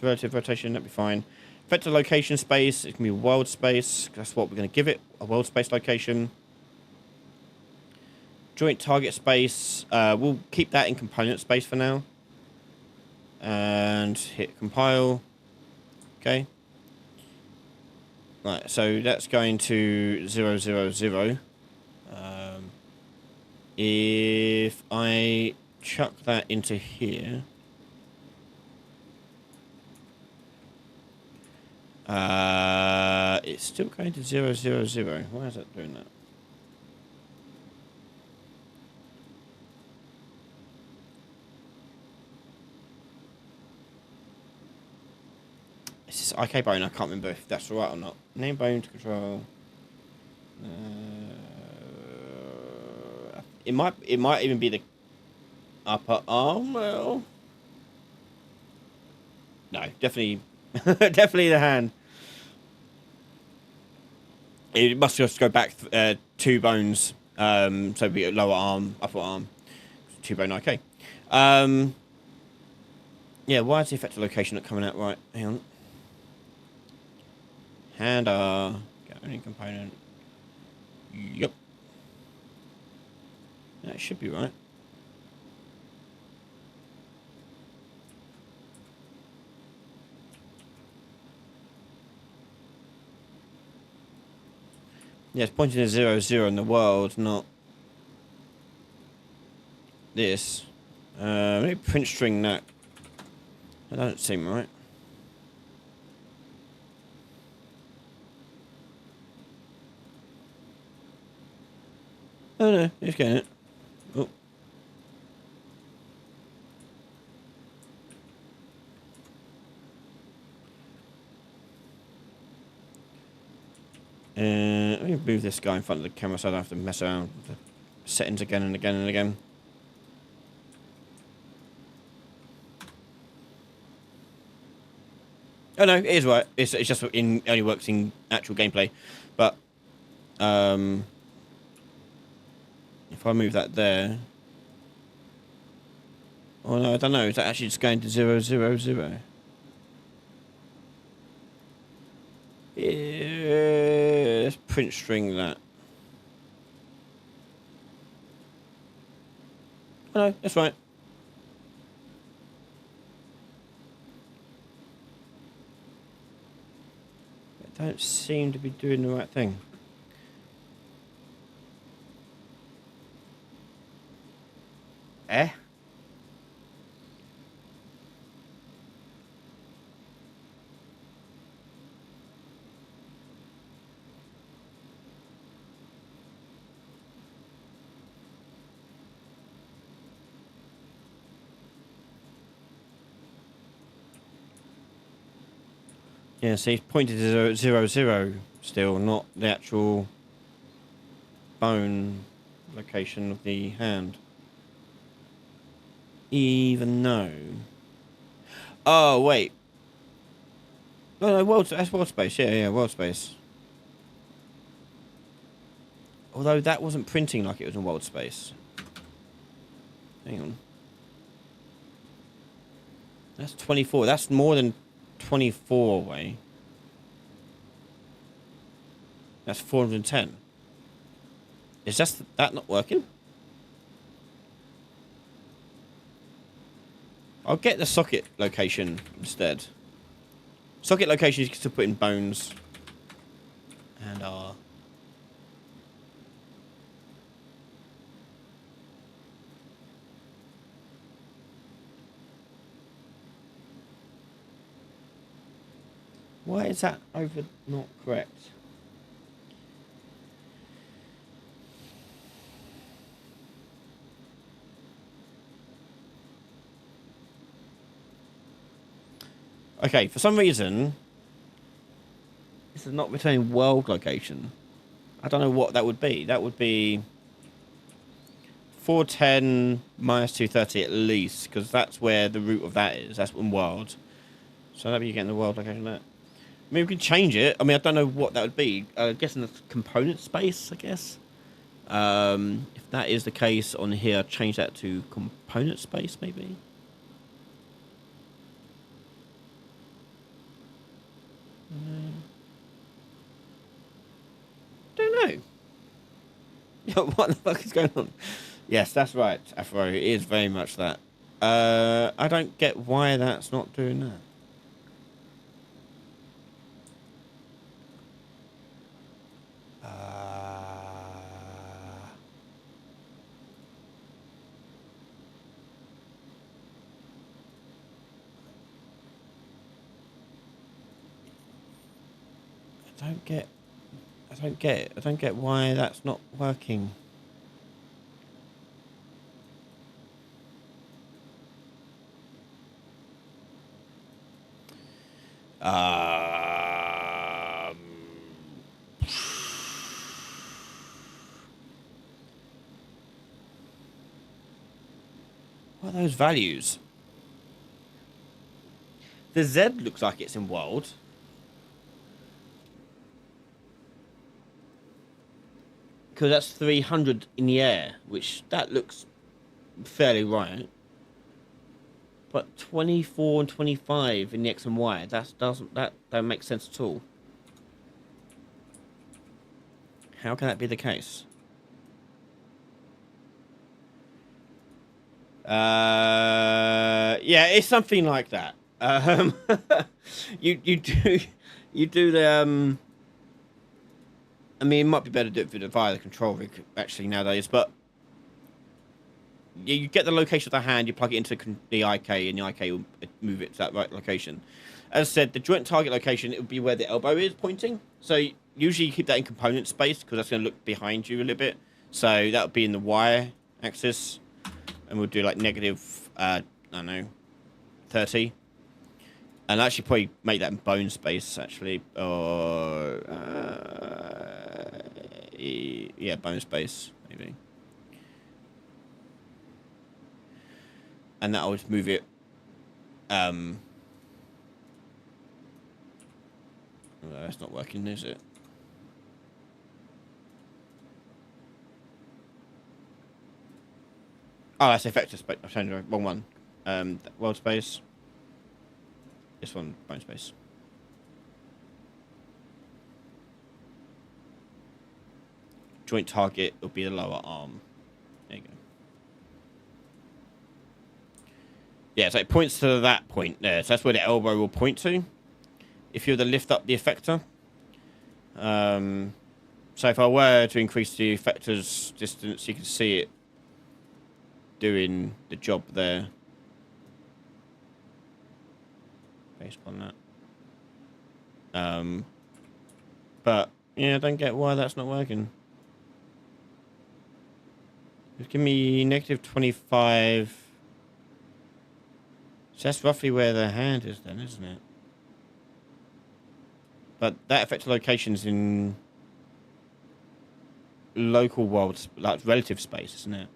relative rotation, that'd be fine. Effective location space, it can be world space. That's what we're going to give it, a world space location. Joint target space, we'll keep that in component space for now. And hit compile. Okay. Right, so that's going to 0, 0, 0. If I chuck that into here, it's still going to 0, 0, 0. Why is that doing that? This is IK bone. I can't remember if that's right or not. Name bone to control. It might even be the upper arm. Well, no, definitely, definitely the hand. It must just go back 2 bones. So be lower arm, upper arm, 2-bone IK. Yeah, why is the effective location not coming out right? Hang on. Hand R, get owning component. Yep. That should be right. Yeah, it's pointing to 0, 0 in the world, not this. Let me print string that. That doesn't seem right. Oh no, he's getting it. Oh. Let me move this guy in front of the camera so I don't have to mess around with the settings again and again and again. Oh no, it is right. It's just only works in actual gameplay. But if I move that there, oh no, I don't know. Is that actually just going to 0, 0, 0? Yeah, let's print string that. Oh no, that's right. I don't seem to be doing the right thing. Eh? Yeah, see, pointed to 0, 0, 0 still, not the actual bone location of the hand. Even though... Oh, wait. No, no, that's world space. Yeah, yeah, world space. Although that wasn't printing like it was in world space. Hang on. That's 24. That's more than 24 away. That's 410. Is just that not working? I'll get the socket location instead. Socket location you can still put in bones. And why is that over not correct? Okay, for some reason, this is not returning world location. I don't know what that would be. That would be 410 minus 230 at least, because that's where the root of that is. That's in world. So maybe you're getting the world location there. I mean, we can change it. I mean, I don't know what that would be. I guess in the component space, I guess. If that is the case on here, change that to component space, maybe. Don't know. What the fuck is going on? Yes, that's right, Afro. It is very much that. I don't get why that's not doing that. I don't get why that's not working. What are those values? The Z looks like it's in world. Because that's 300 in the air, which that looks fairly right. But 24 and 25 in the X and Y, that don't make sense at all. How can that be the case? Yeah, it's something like that. You do the I mean, it might be better to do it via the control rig, actually, nowadays, but you get the location of the hand, you plug it into the IK, and the IK will move it to that right location. As I said, the joint target location, it would be where the elbow is pointing. So usually you keep that in component space, because that's going to look behind you a little bit. So that would be in the Y axis, and we'll do like negative, I don't know, 30. And actually probably make that in bone space, actually, or... yeah, bone space, maybe. And that'll just move it. Oh, that's not working, is it? Oh, that's effective space. I've changed the wrong one. World space. This one, bone space. Joint target will be the lower arm. There you go. Yeah, so it points to that point there. So that's where the elbow will point to. If you were to lift up the effector. So if I were to increase the effector's distance, you can see it doing the job there. Based on that. But yeah, I don't get why that's not working. Just give me -25. So that's roughly where the hand is then, isn't it? But that affects locations in local world, like relative space, isn't it?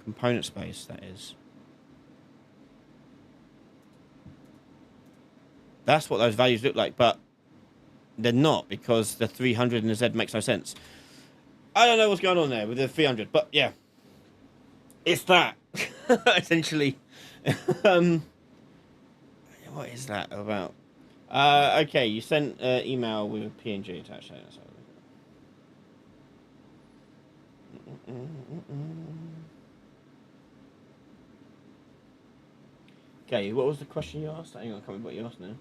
Component space, that is. That's what those values look like, but they're not, because the 300 and the Z makes no sense. I don't know what's going on there with the 300, but yeah. It's that, essentially. What is that about? Okay, you sent an email with a PNG attached. Okay, what was the question you asked? Hang on, I can't remember what you asked now.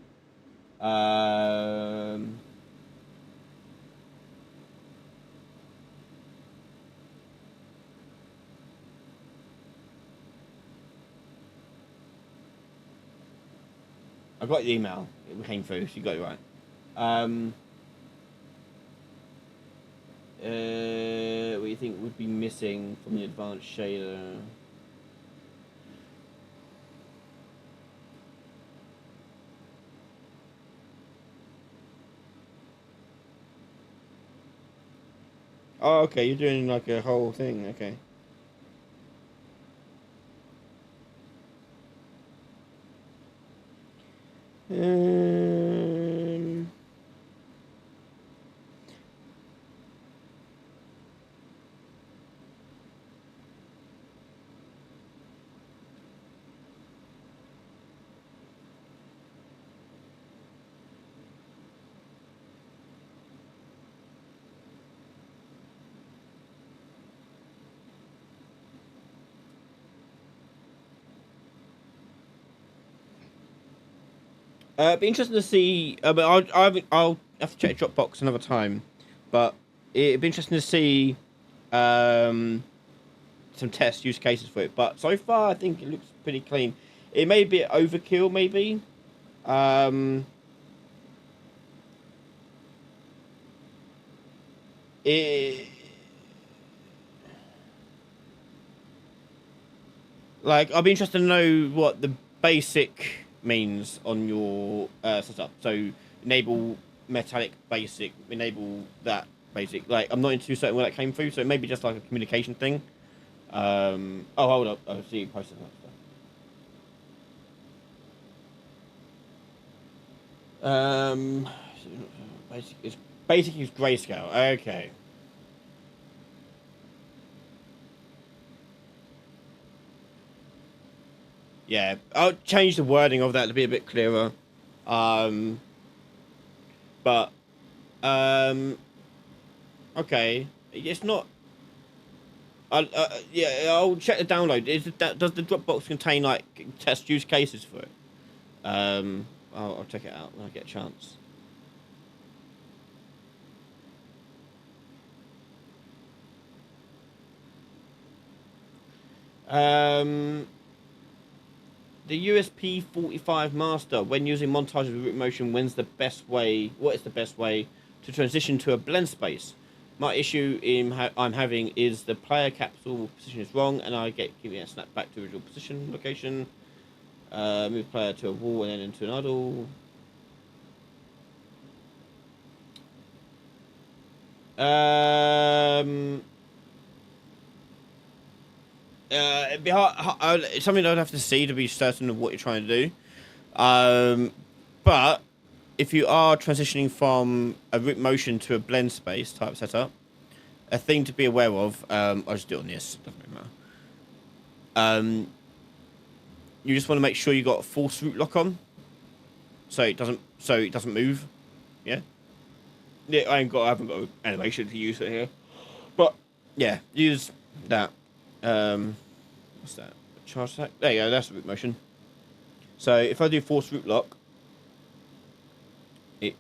I got the email. It came through, so you got it right. What do you think would be missing from the advanced shader? Oh, okay, you're doing like a whole thing, okay. Be interesting to see. But I'll have to check Dropbox another time. But it'd be interesting to see some test use cases for it. But so far, I think it looks pretty clean. It may be overkill, maybe. It, like, I'd be interested to know what the basic means on your setup. So enable metallic basic, enable that basic. Like, I'm not into certain where that came through, so it may be just like a communication thing. Oh, hold up. I see you posted that stuff. Basic is grayscale. Okay. Yeah, I'll change the wording of that to be a bit clearer. Um, but um, okay, it's not. Yeah, I'll check the download. Does the Dropbox contain like test use cases for it? I'll check it out when I get a chance. The USP45 master, when using montage with root motion, what is the best way to transition to a blend space? My issue I'm having is the player capsule position is wrong, and I get giving a snap back to original position location. Move player to a wall and then into an idle. It'd be hard, it's something I'd have to see to be certain of what you're trying to do. But if you are transitioning from a root motion to a blend space type setup, a thing to be aware of, I'll just do it on this, doesn't really matter. You just want to make sure you got a force root lock on, so it doesn't move. Yeah. Yeah, I haven't got animation to use it here, but yeah, use that. What's that? Charge attack. There you go. That's root motion. So if I do force root lock, it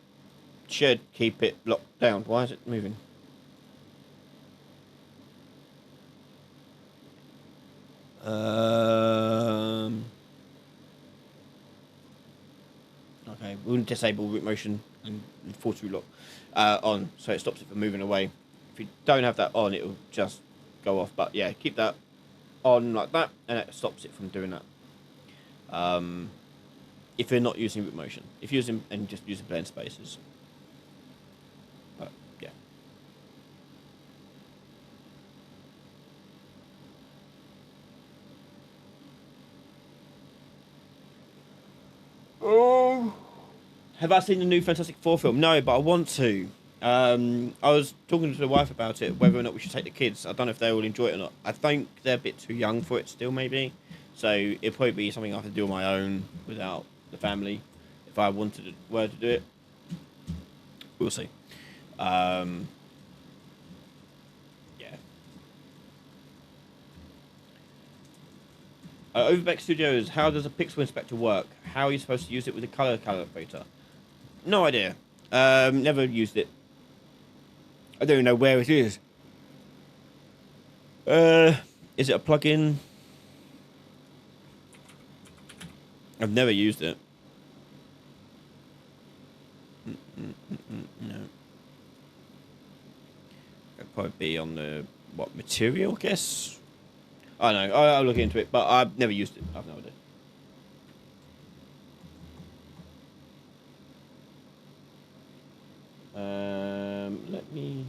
should keep it locked down. Why is it moving? Okay, we'll disable root motion and force root lock on, so it stops it from moving away. If you don't have that on, it'll just go off. But yeah, keep that on like that, and it stops it from doing that. If you're not using root motion, if you're using and just using blend spaces. But yeah. Oh. Have I seen the new Fantastic Four film? No, but I want to. I was talking to the wife about it, whether or not we should take the kids. I don't know if they will enjoy it or not. I think they're a bit too young for it still, maybe. So it'll probably be something I have to do on my own without the family. If I were to do it, we'll see. Yeah. Overbeck Studios, how does a pixel inspector work? How are you supposed to use it with a color calibrator? No idea. Never used it. I don't even know where it is. Is it a plugin? I've never used it. No. It'll probably be on the material, I guess. I don't know. I'll look into it, but I've never used it. I've no idea. Let me.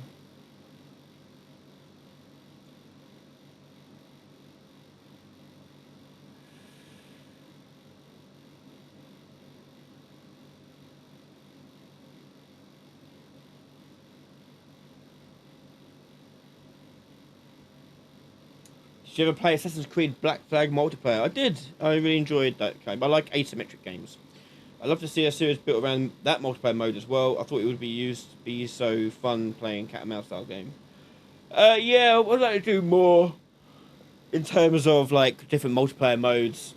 Did you ever play Assassin's Creed Black Flag multiplayer? I did. I really enjoyed that game. I like asymmetric games. I'd love to see a series built around that multiplayer mode as well. I thought it would be so fun playing cat and mouse style game. Yeah, I'd like to do more in terms of like different multiplayer modes.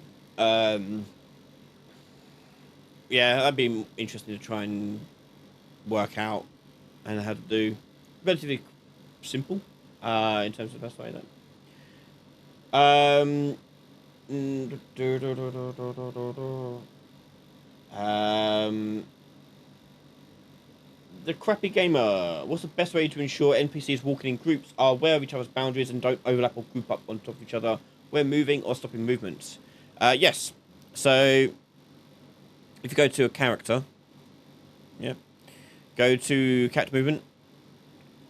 Yeah, I'd be interested to try and work out and how to do relatively simple in terms of the best way that. Um, the crappy gamer. What's the best way to ensure NPCs walking in groups are aware of each other's boundaries and don't overlap or group up on top of each other when moving or stopping movements? Yes. So, if you go to a character, yeah, go to character movement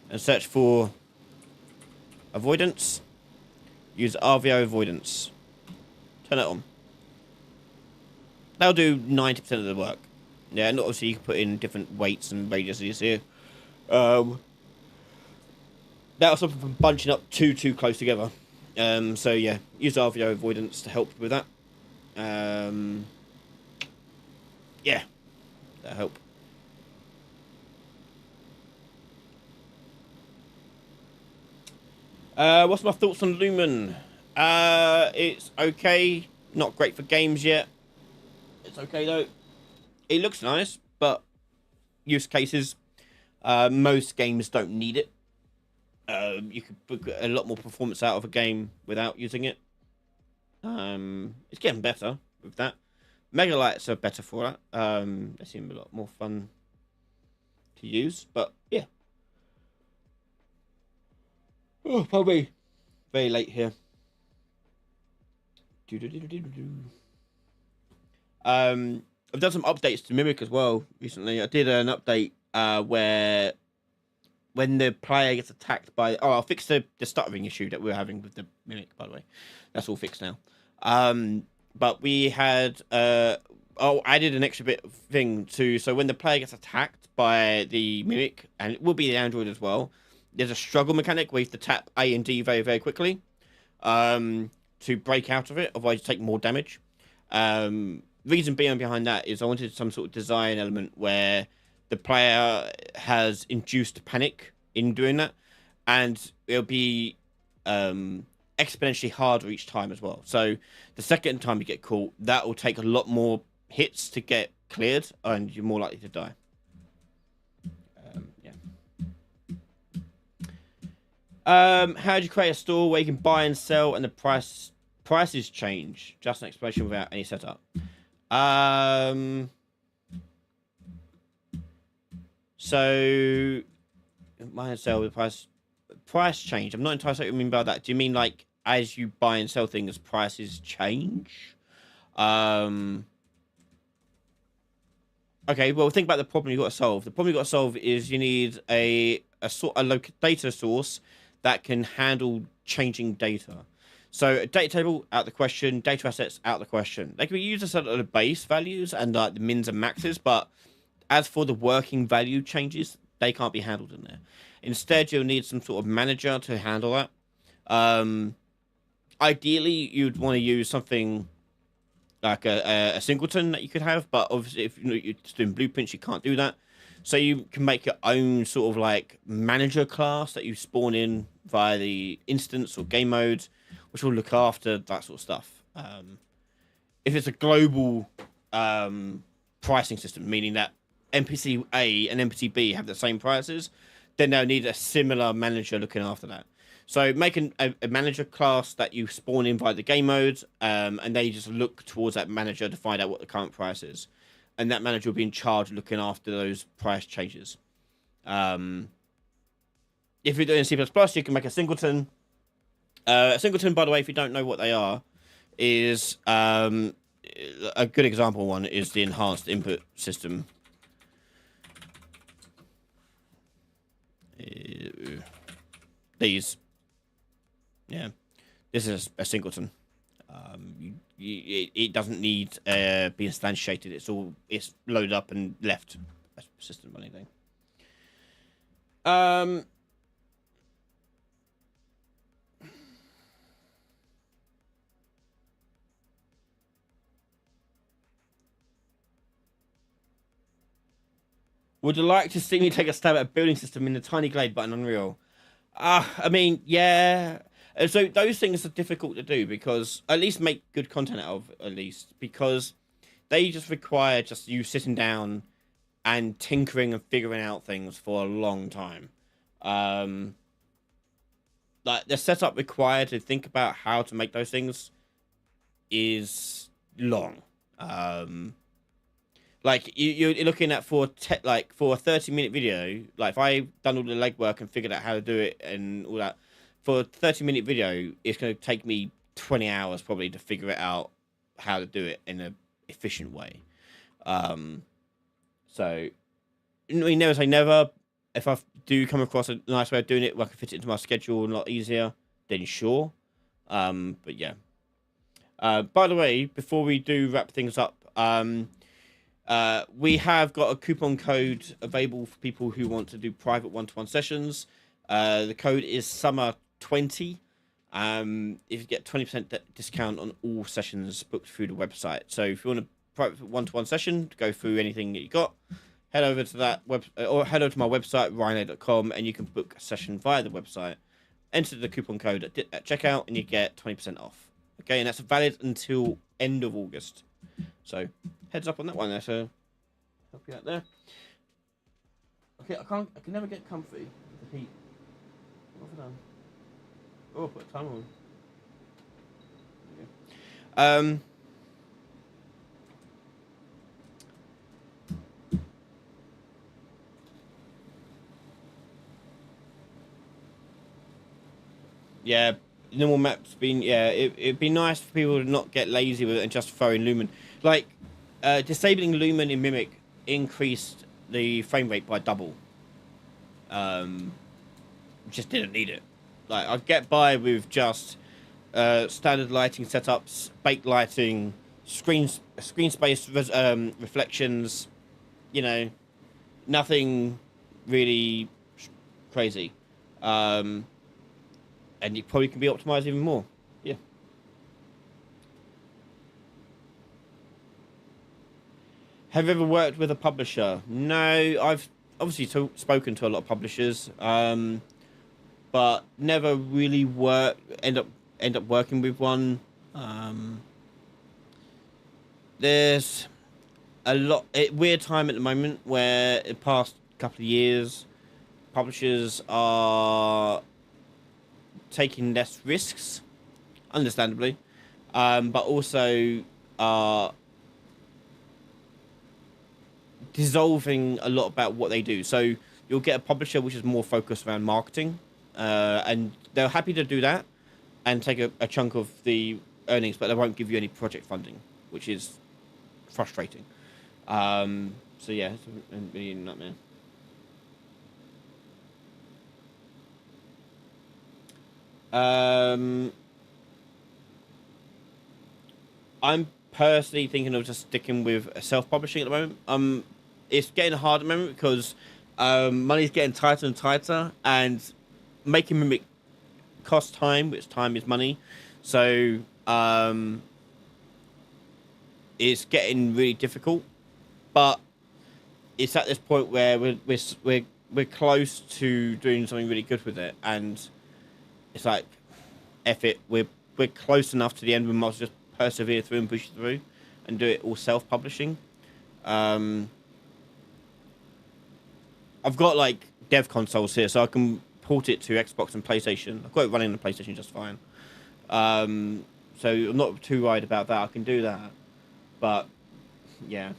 and search for avoidance. Use RVO avoidance. Turn it on. That'll do 90% of the work. Yeah, and obviously you can put in different weights and radiuses here. That'll stop them from bunching up too close together. So yeah, use RVO avoidance to help with that. Yeah, that'll help. What's my thoughts on Lumen? It's okay. Not great for games yet. It's okay though. It looks nice, but use cases. Most games don't need it. You could get a lot more performance out of a game without using it. It's getting better with that. Megalights are better for that. They seem a lot more fun to use, but yeah. Oh, probably very late here. I've done some updates to Mimic as well recently. I did an update where when the player gets attacked by... Oh, I'll fix the stuttering issue that we were having with the Mimic, by the way. That's all fixed now. But we had... added an extra bit of thing to... So when the player gets attacked by the Mimic, and it will be the Android as well, there's a struggle mechanic where you have to tap A and D very, very quickly to break out of it, otherwise you take more damage. Reason being behind that is I wanted some sort of design element where the player has induced panic in doing that, and it'll be exponentially harder each time as well. So the second time you get caught, that will take a lot more hits to get cleared, and you're more likely to die. How do you create a store where you can buy and sell and the price prices change. Just an explanation without any setup. So buy and sell the price change. I'm not entirely sure what you mean by that. Do you mean like as you buy and sell things, prices change? Okay, well, think about the problem you got to solve. The problem you got to solve is you need a data source that can handle changing data. So a data table out the question, data assets out the question. They can be used as sort of the base values and like the mins and maxes, but as for the working value changes, they can't be handled in there. Instead, you'll need some sort of manager to handle that. Ideally, you'd want to use something like a singleton that you could have, but obviously if you're just doing blueprints, you can't do that. So you can make your own sort of like manager class that you spawn in via the instance or game mode, which will look after that sort of stuff. If it's a global pricing system, meaning that NPC A and NPC B have the same prices, then they'll need a similar manager looking after that. So make a manager class that you spawn in via the game mode, and they just look towards that manager to find out what the current price is. And that manager will be in charge of looking after those price changes. If you're doing C++, you can make a singleton. A singleton, by the way, if you don't know what they are, is a good example one is the enhanced input system. These. Yeah, this is a singleton. It doesn't need being instantiated. It's loaded up and left. That's persistent running thing. Would you like to see me take a stab at a building system in the tiny glade but in Unreal? I mean, yeah. So those things are difficult to do because at least make good content out of at least because they just require just you sitting down and tinkering and figuring out things for a long time. Like the setup required to think about how to make those things is long. Like you're looking at for a 30-minute video. Like if I done all the legwork and figured out how to do it and all that. For a 30-minute video, it's going to take me 20 hours probably to figure it out how to do it in an efficient way. So, we never say never. If I do come across a nice way of doing it, where I can fit it into my schedule a lot easier, then sure. But yeah. By the way, before we do wrap things up, we have got a coupon code available for people who want to do private one-to-one sessions. The code is summer20. If you get 20% discount on all sessions booked through the website. So if you want a private one-to-one session to go through anything that you got, head over to that or head over to my website ryan.com and you can book a session via the website. Enter the coupon code at checkout and you get 20% off. Okay, and that's valid until end of August. So heads up on that one there. So help you out there. Okay, I can never get comfy with the heat. What have I done? Oh, put a time on. Okay. Yeah, normal maps been it'd be nice for people to not get lazy with it and just throw in Lumen. Like disabling Lumen in Mimic increased the frame rate by double. Just didn't need it. Like I'd get by with just standard lighting setups, baked lighting, screen space reflections. You know, nothing really crazy. And it probably can be optimized even more. Yeah. Have you ever worked with a publisher? No, I've obviously spoken to a lot of publishers. But never really end up working with one. There's a weird time at the moment where the past couple of years publishers are taking less risks, understandably. but also are dissolving a lot about what they do. So you'll get a publisher which is more focused around marketing, and they're happy to do that and take a chunk of the earnings, but they won't give you any project funding, which is frustrating. So yeah, it's a really nightmare. Um, I'm personally thinking of just sticking with self-publishing at the moment. It's getting hard at the moment because money's getting tighter and tighter, and making Mimic costs time, which time is money. So it's getting really difficult. But it's at this point where we're close to doing something really good with it, and it's like, F it, we're close enough to the end. We must just persevere through and push through, and do it all self-publishing. Um, I've got like dev consoles here, so I can port it to Xbox and PlayStation. I've got it running on the PlayStation just fine. So I'm not too worried about that. I can do that, but yeah.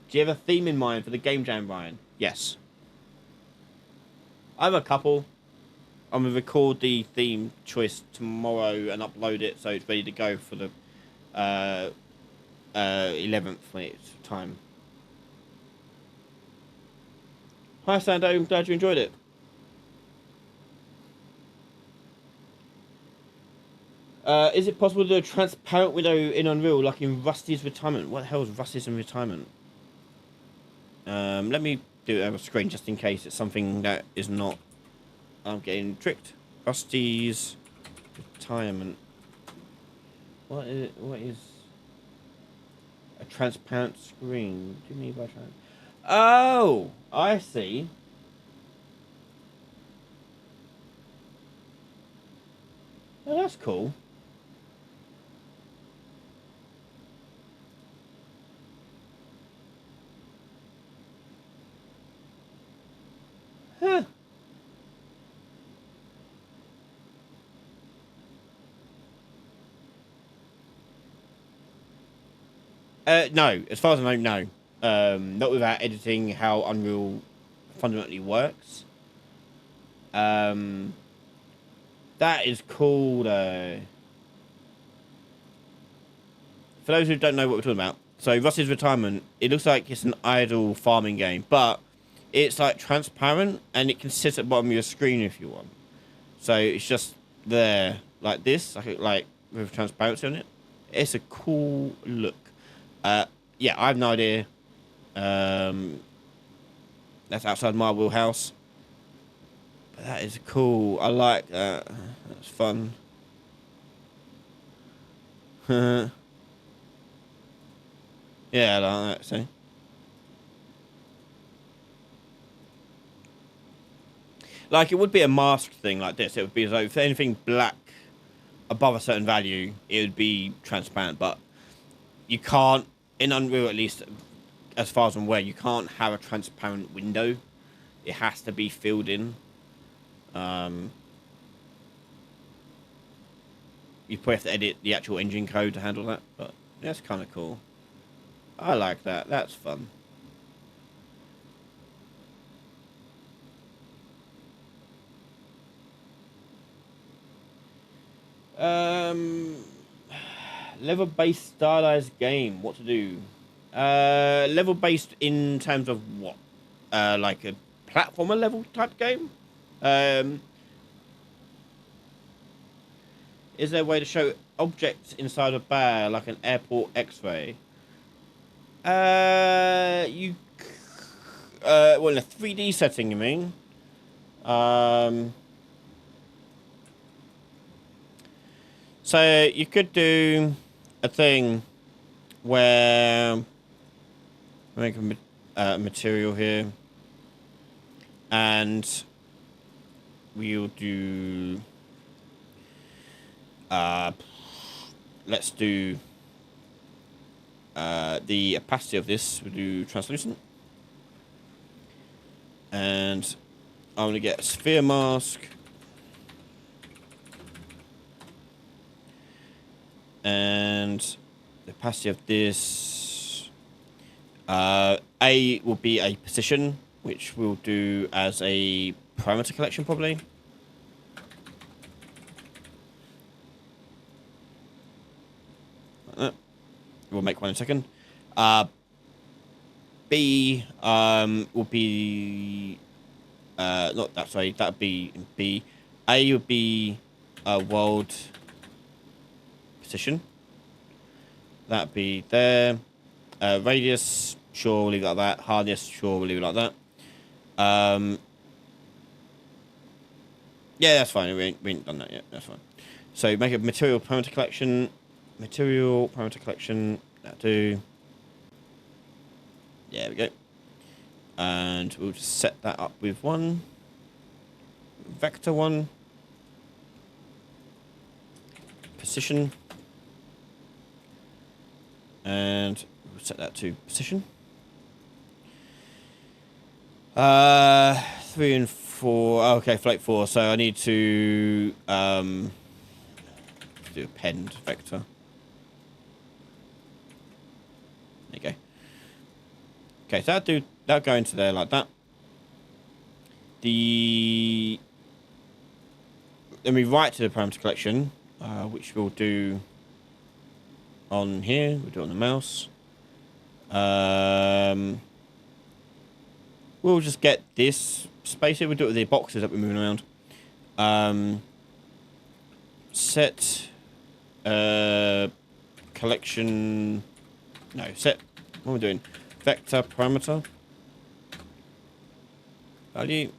Do you have a theme in mind for the game jam, Ryan? Yes. I have a couple. I'm gonna record the theme choice tomorrow and upload it so it's ready to go for the 11th when it's time. Hi, Sando. I'm glad you enjoyed it. Is it possible to do a transparent window in Unreal like in Rusty's Retirement? What the hell is Rusty's in Retirement? Let me do it over screen just in case it's something that is not. I'm getting tricked. Rusty's Retirement. What is a transparent screen? What do you mean by transparent? Oh, I see. Oh, that's cool. Huh. No, as far as I know, no. Not without editing how Unreal fundamentally works. Um, that is called. For those who don't know what we're talking about, so Rusty's Retirement, it looks like it's an idle farming game, but it's like transparent and it can sit at the bottom of your screen if you want. So it's just there like this, like with transparency on it. It's a cool look. Yeah, I have no idea. Um, that's outside my wheelhouse. But that is cool. I like that. That's fun. Yeah, I like that. See. Like it would be a masked thing like this. It would be as though if anything black above a certain value, it would be transparent. But you can't, in Unreal at least, as far as I'm aware, you can't have a transparent window. It has to be filled in. Um, you probably have to edit the actual engine code to handle that, but that's kind of cool. I like that. That's fun. Um, level-based stylized game. What to do? Level-based in terms of what? Like a platformer level type game? Um, is there a way to show objects inside a bar like an airport X-ray? You. Well, in a 3D setting, you mean? Um. So you could do a thing where make a material here, and we'll do. Let's do the opacity of this. We'll do translucent, and I'm gonna get a sphere mask. And the opacity of this, A will be a position, which we'll do as a parameter collection probably. Like that. We'll make one in a second. B will be not that, sorry, that would be in B. A would be world position. That'd be there. Radius, sure, we'll leave it like that. Hardness, sure, we'll leave it like that. Yeah, that's fine. We ain't done that yet. That's fine. So make a material parameter collection. Material parameter collection. That'll do. There we go. And we'll just set that up with one. Vector one. Position. And we'll set that to position. 3 and 4. Okay, flight 4. So I need to do append vector. There you go. Okay, so that'll go into there like that. Then we write to the parameter collection, which we'll do on here. We'll do it on the mouse. We'll just get this space here. We'll do it with the boxes that we're moving around. Set collection. No, set. What are we doing? Vector parameter value,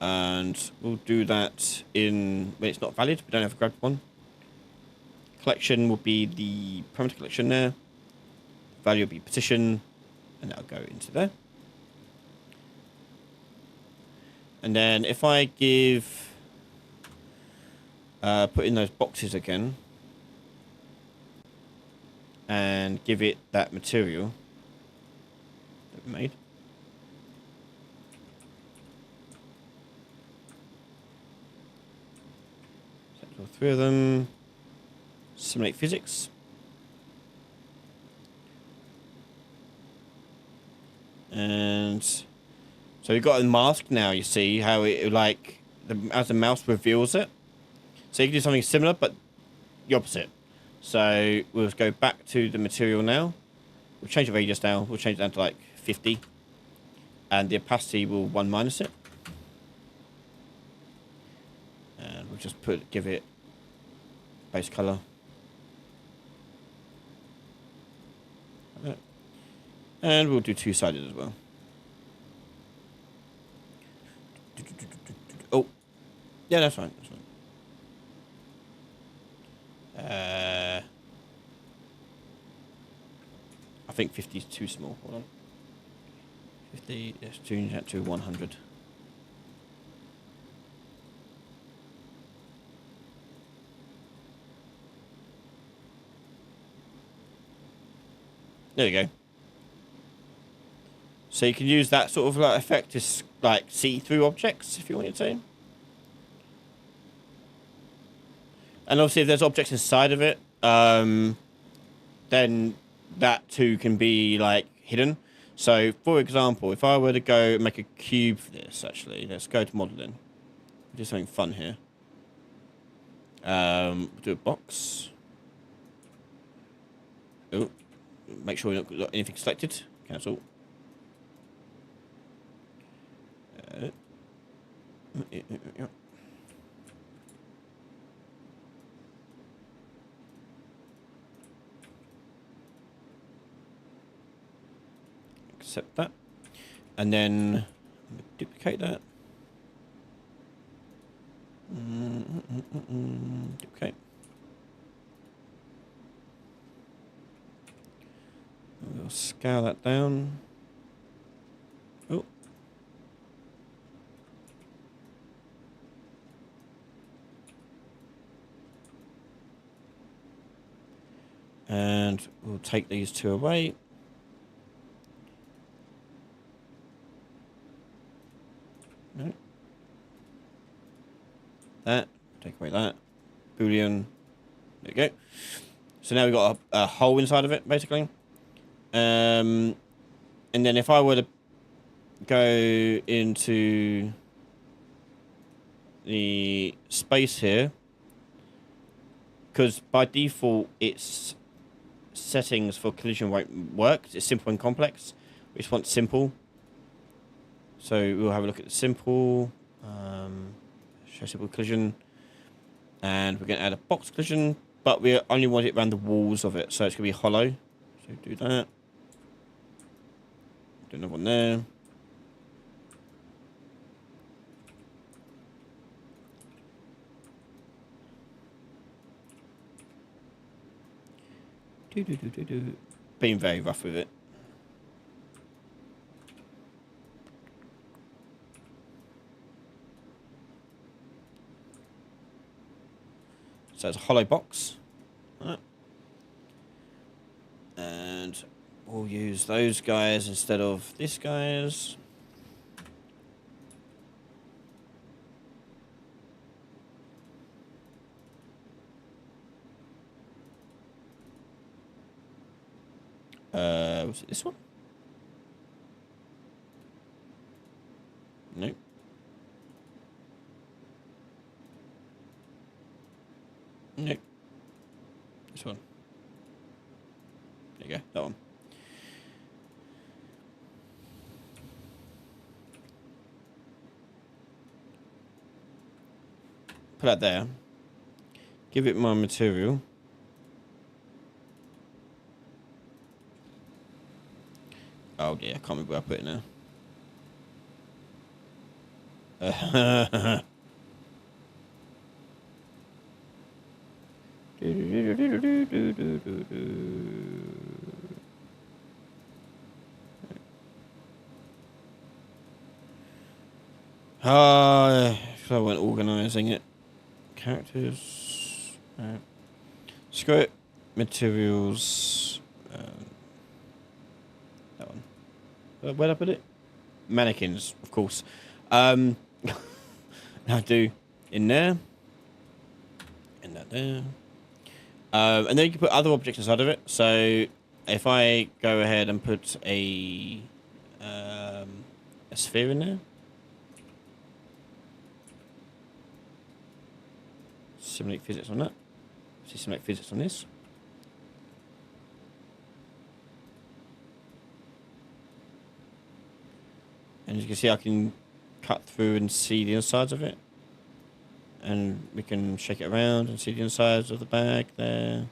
and we'll do that in when it's not valid. We don't have a grabbed one. Collection will be the parameter collection there. Value will be position, and that'll go into there. And then if I give put in those boxes again and give it that material that we made. Select all 3 of them. Simulate physics. And so we've got a mask now, you see how it like as the mouse reveals it. So you can do something similar but the opposite. So we'll go back to the material now. We'll change the radius now. We'll change it down to like 50. And the opacity will 1 minus it. And we'll just give it base color. Like that. And we'll do 2-sided as well. Oh, yeah, that's fine. That's fine. I think 50 is too small. Hold on. 50. Let's change that to 100. There you go. So you can use that sort of like effect to like see through objects if you wanted to. And obviously if there's objects inside of it, then that too can be like hidden. So for example, if I were to go make a cube for this, actually, let's go to modeling. Do something fun here. Do a box. Oh, make sure we don't got anything selected. Cancel. Yeah. Accept that, and then duplicate that. Duplicate. We'll scale that down. Oh. And we'll take these 2 away. No. That. Take away that. Boolean. There you go. So now we've got a hole inside of it, basically. And then if I were to go into the space here, because by default its settings for collision won't work. It's simple and complex. We just want simple. So we'll have a look at the simple. Show simple collision. And we're going to add a box collision, but we only want it around the walls of it. So it's going to be hollow. So do that. Do another one there. Being very rough with it. So it's a hollow box. Right. And we'll use those guys instead of this guys. Was it this one? Nope. Nope. This one. There you go, that one. Put that there. Give it my material. Oh yeah, I can't remember where I put it now. So I went organising it. Characters. Screw it. Materials. That one. Where'd I put it? Mannequins, of course. Now do in there. And that there. And then you can put other objects inside of it. So if I go ahead and put a sphere in there. Simulate physics on that. See, simulate physics on this. And as you can see, I can cut through and see the insides of it. And we can shake it around and see the insides of the bag there.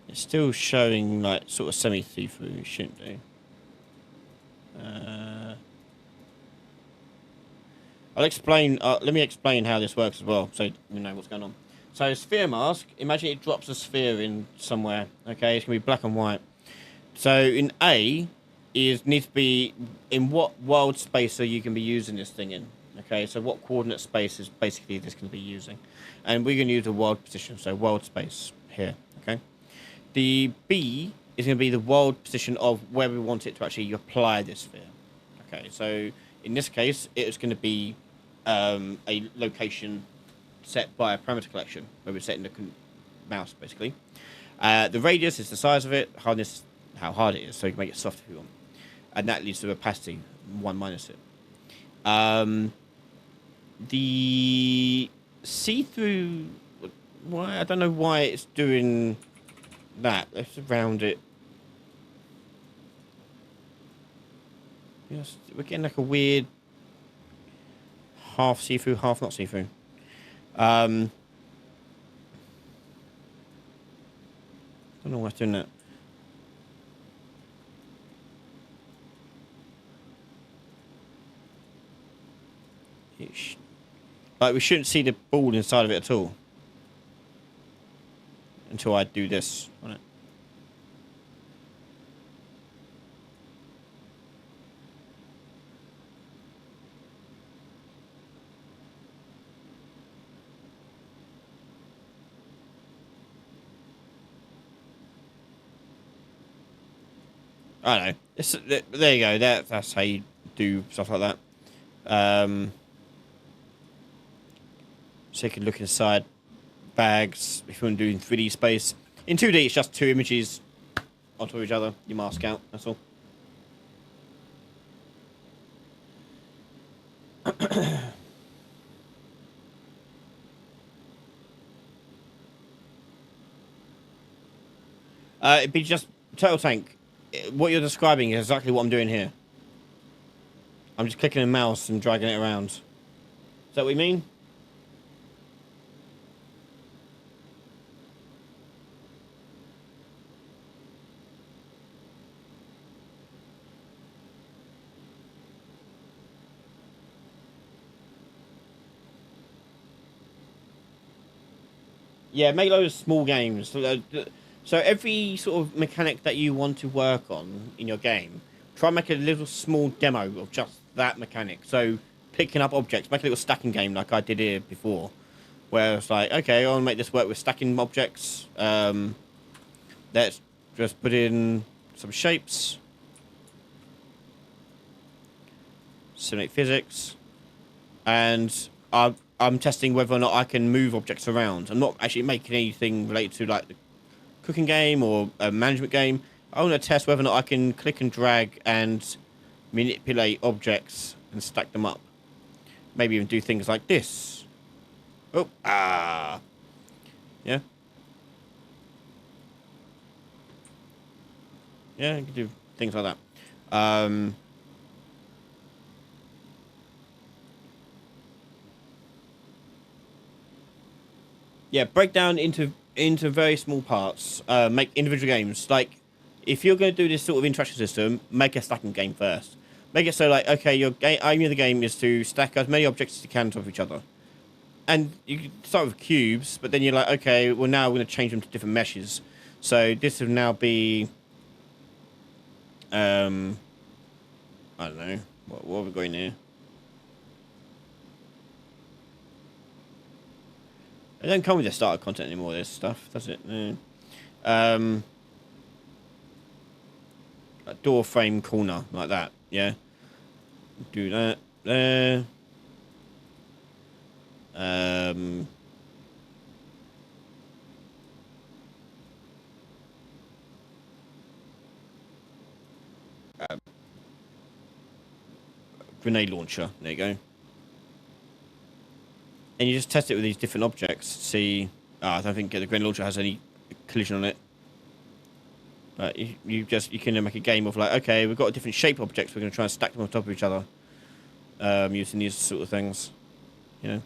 It's still showing like sort of semi-see-through, shouldn't do. I'll explain. Let me explain how this works as well, so you know what's going on. So sphere mask. Imagine it drops a sphere in somewhere. Okay, it's gonna be black and white. So in A, needs to be in what world space are you can be using this thing in? Okay, so what coordinate space is basically this going to be using, and we're going to use the world position. So world space here. Okay, the B is going to be the world position of where we want it to actually apply this sphere. Okay, so in this case, it's going to be a location set by a parameter collection where we're setting the mouse basically. The radius is the size of it, hardness, how hard it is, so you can make it soft if you want, and that leads to opacity 1 minus it. The see-through, why I don't know why it's doing that. Let's round it. Yes, we're getting like a weird half see-through, half not see-through. Don't know why it's doing that. Like, we shouldn't see the ball inside of it at all until I do this on it. I don't know. There you go. That's how you do stuff like that. So you can look inside bags if you want to do in 3D space. In 2D, it's just 2 images on top of each other. You mask out. That's all. It'd be just Turtle Tank. What you're describing is exactly what I'm doing here. I'm just clicking a mouse and dragging it around. Is that what you mean? Yeah, make loads of small games. So every sort of mechanic that you want to work on in your game, try and make a little small demo of just that mechanic. So picking up objects, make a little stacking game like I did here before, where it's like, okay, I want to make this work with stacking objects. Let's just put in some shapes, simulate physics, and I'm testing whether or not I can move objects around. I'm not actually making anything related to like the cooking game or a management game. I want to test whether or not I can click and drag and manipulate objects and stack them up. Maybe even do things like this. Oh, yeah. Yeah, you can do things like that. Yeah, break down into very small parts. Make individual games. Like, if you're going to do this sort of interaction system, make a stacking game first. Make it so, like, okay, your aim of the game is to stack as many objects as you can on top of each other. And you can start with cubes, but then you're like, okay, well, now we're going to change them to different meshes. So this will now be, I don't know, what are we going here? It don't come with the starter content anymore, this stuff, does it? No. A door frame corner, like that, yeah? Do that there. Grenade launcher, there you go. And you just test it with these different objects. See, I don't think the grenade launcher has any collision on it. But you can make a game of like, okay, we've got different shape objects. We're going to try and stack them on top of each other, using these sort of things, you know,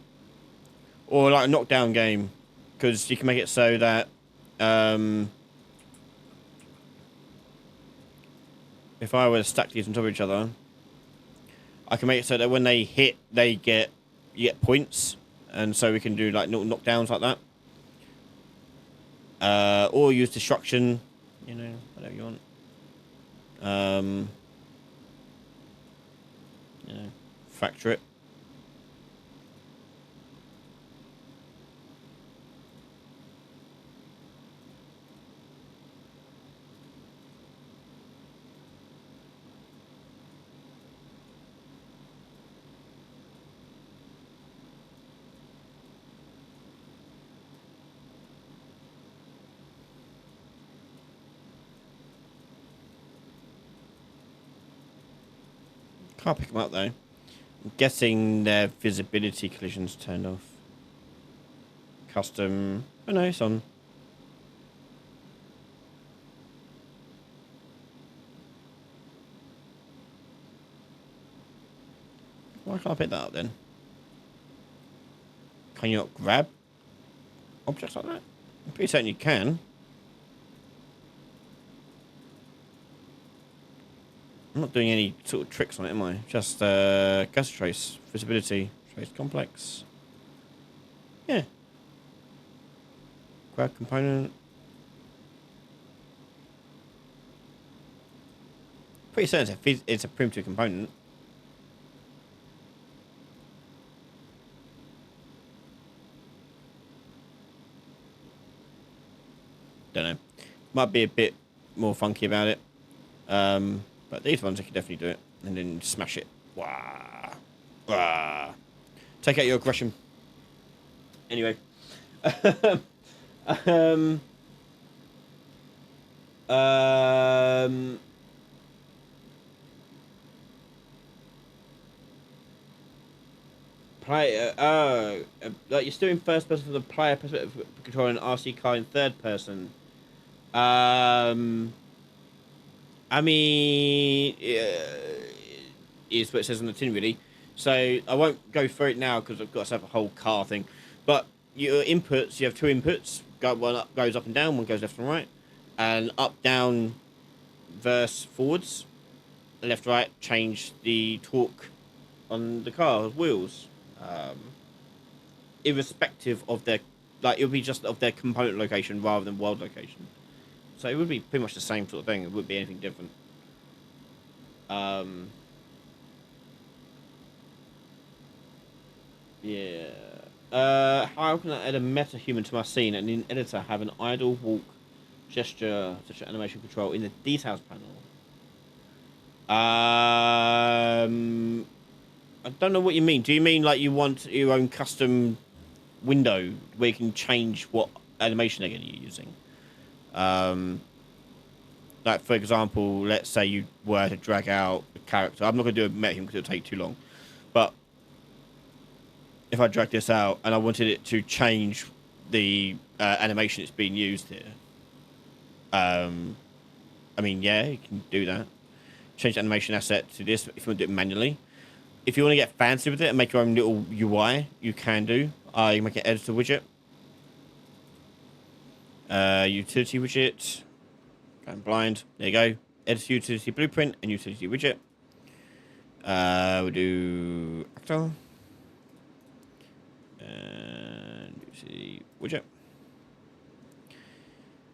or like a knockdown game, because you can make it so that if I were to stack these on top of each other, I can make it so that when they hit, you get points. And so we can do like knockdowns like that, or use destruction, you know, whatever you want. You know, fracture it. Can't pick them up though. I'm guessing their visibility collision's turned off. Custom. Oh no, it's on. Why can't I pick that up then? Can you not grab objects like that? I'm pretty certain you can. I'm not doing any sort of tricks on it, am I? Just gas trace, visibility, trace complex. Yeah. Grab component. Pretty certain it's a primitive component. Don't know. Might be a bit more funky about it. But these ones, I can definitely do it. And then smash it. Wah. Wah. Take out your aggression. Anyway. um, um, like you're still in first person for the player perspective, controlling an RC car in third person. I mean, is what it says on the tin, really. So I won't go through it now because I've got to set up a whole car thing. But your inputs, you have two inputs. One up, goes up and down, one goes left and right, and up, down, verse forwards, left, right. Change the torque on the car's wheels, irrespective of their, like it would be just of their component location rather than world location. So it would be pretty much the same sort of thing. It wouldn't be anything different. Yeah. How can I add a meta human to my scene and in editor have an idle walk gesture such as animation control in the details panel? I don't know what you mean. Do you mean like you want your own custom window where you can change what animation they're going to be using? Like for example, let's say you were to drag out a character. I'm not going to do a meta human because it'll take too long. But if I drag this out and I wanted it to change the animation it's being used here, I mean, yeah, you can do that. Change the animation asset to this if you want to do it manually. If you want to get fancy with it and make your own little UI, you can do. You can make an editor widget. Utility widget. Going blind. There you go. Edit utility blueprint and utility widget. We'll do actor. And utility widget.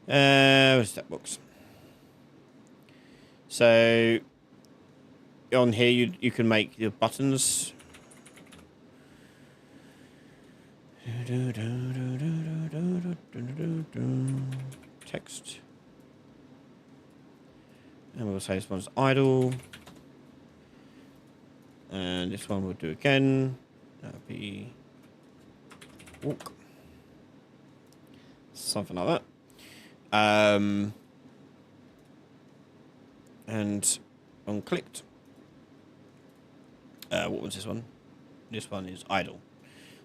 Where's that box? So on here you can make your buttons. Text. And we'll say this one's idle. And this one we'll do again. That'll be walk. Something like that. And on clicked. What was this one? This one is idle.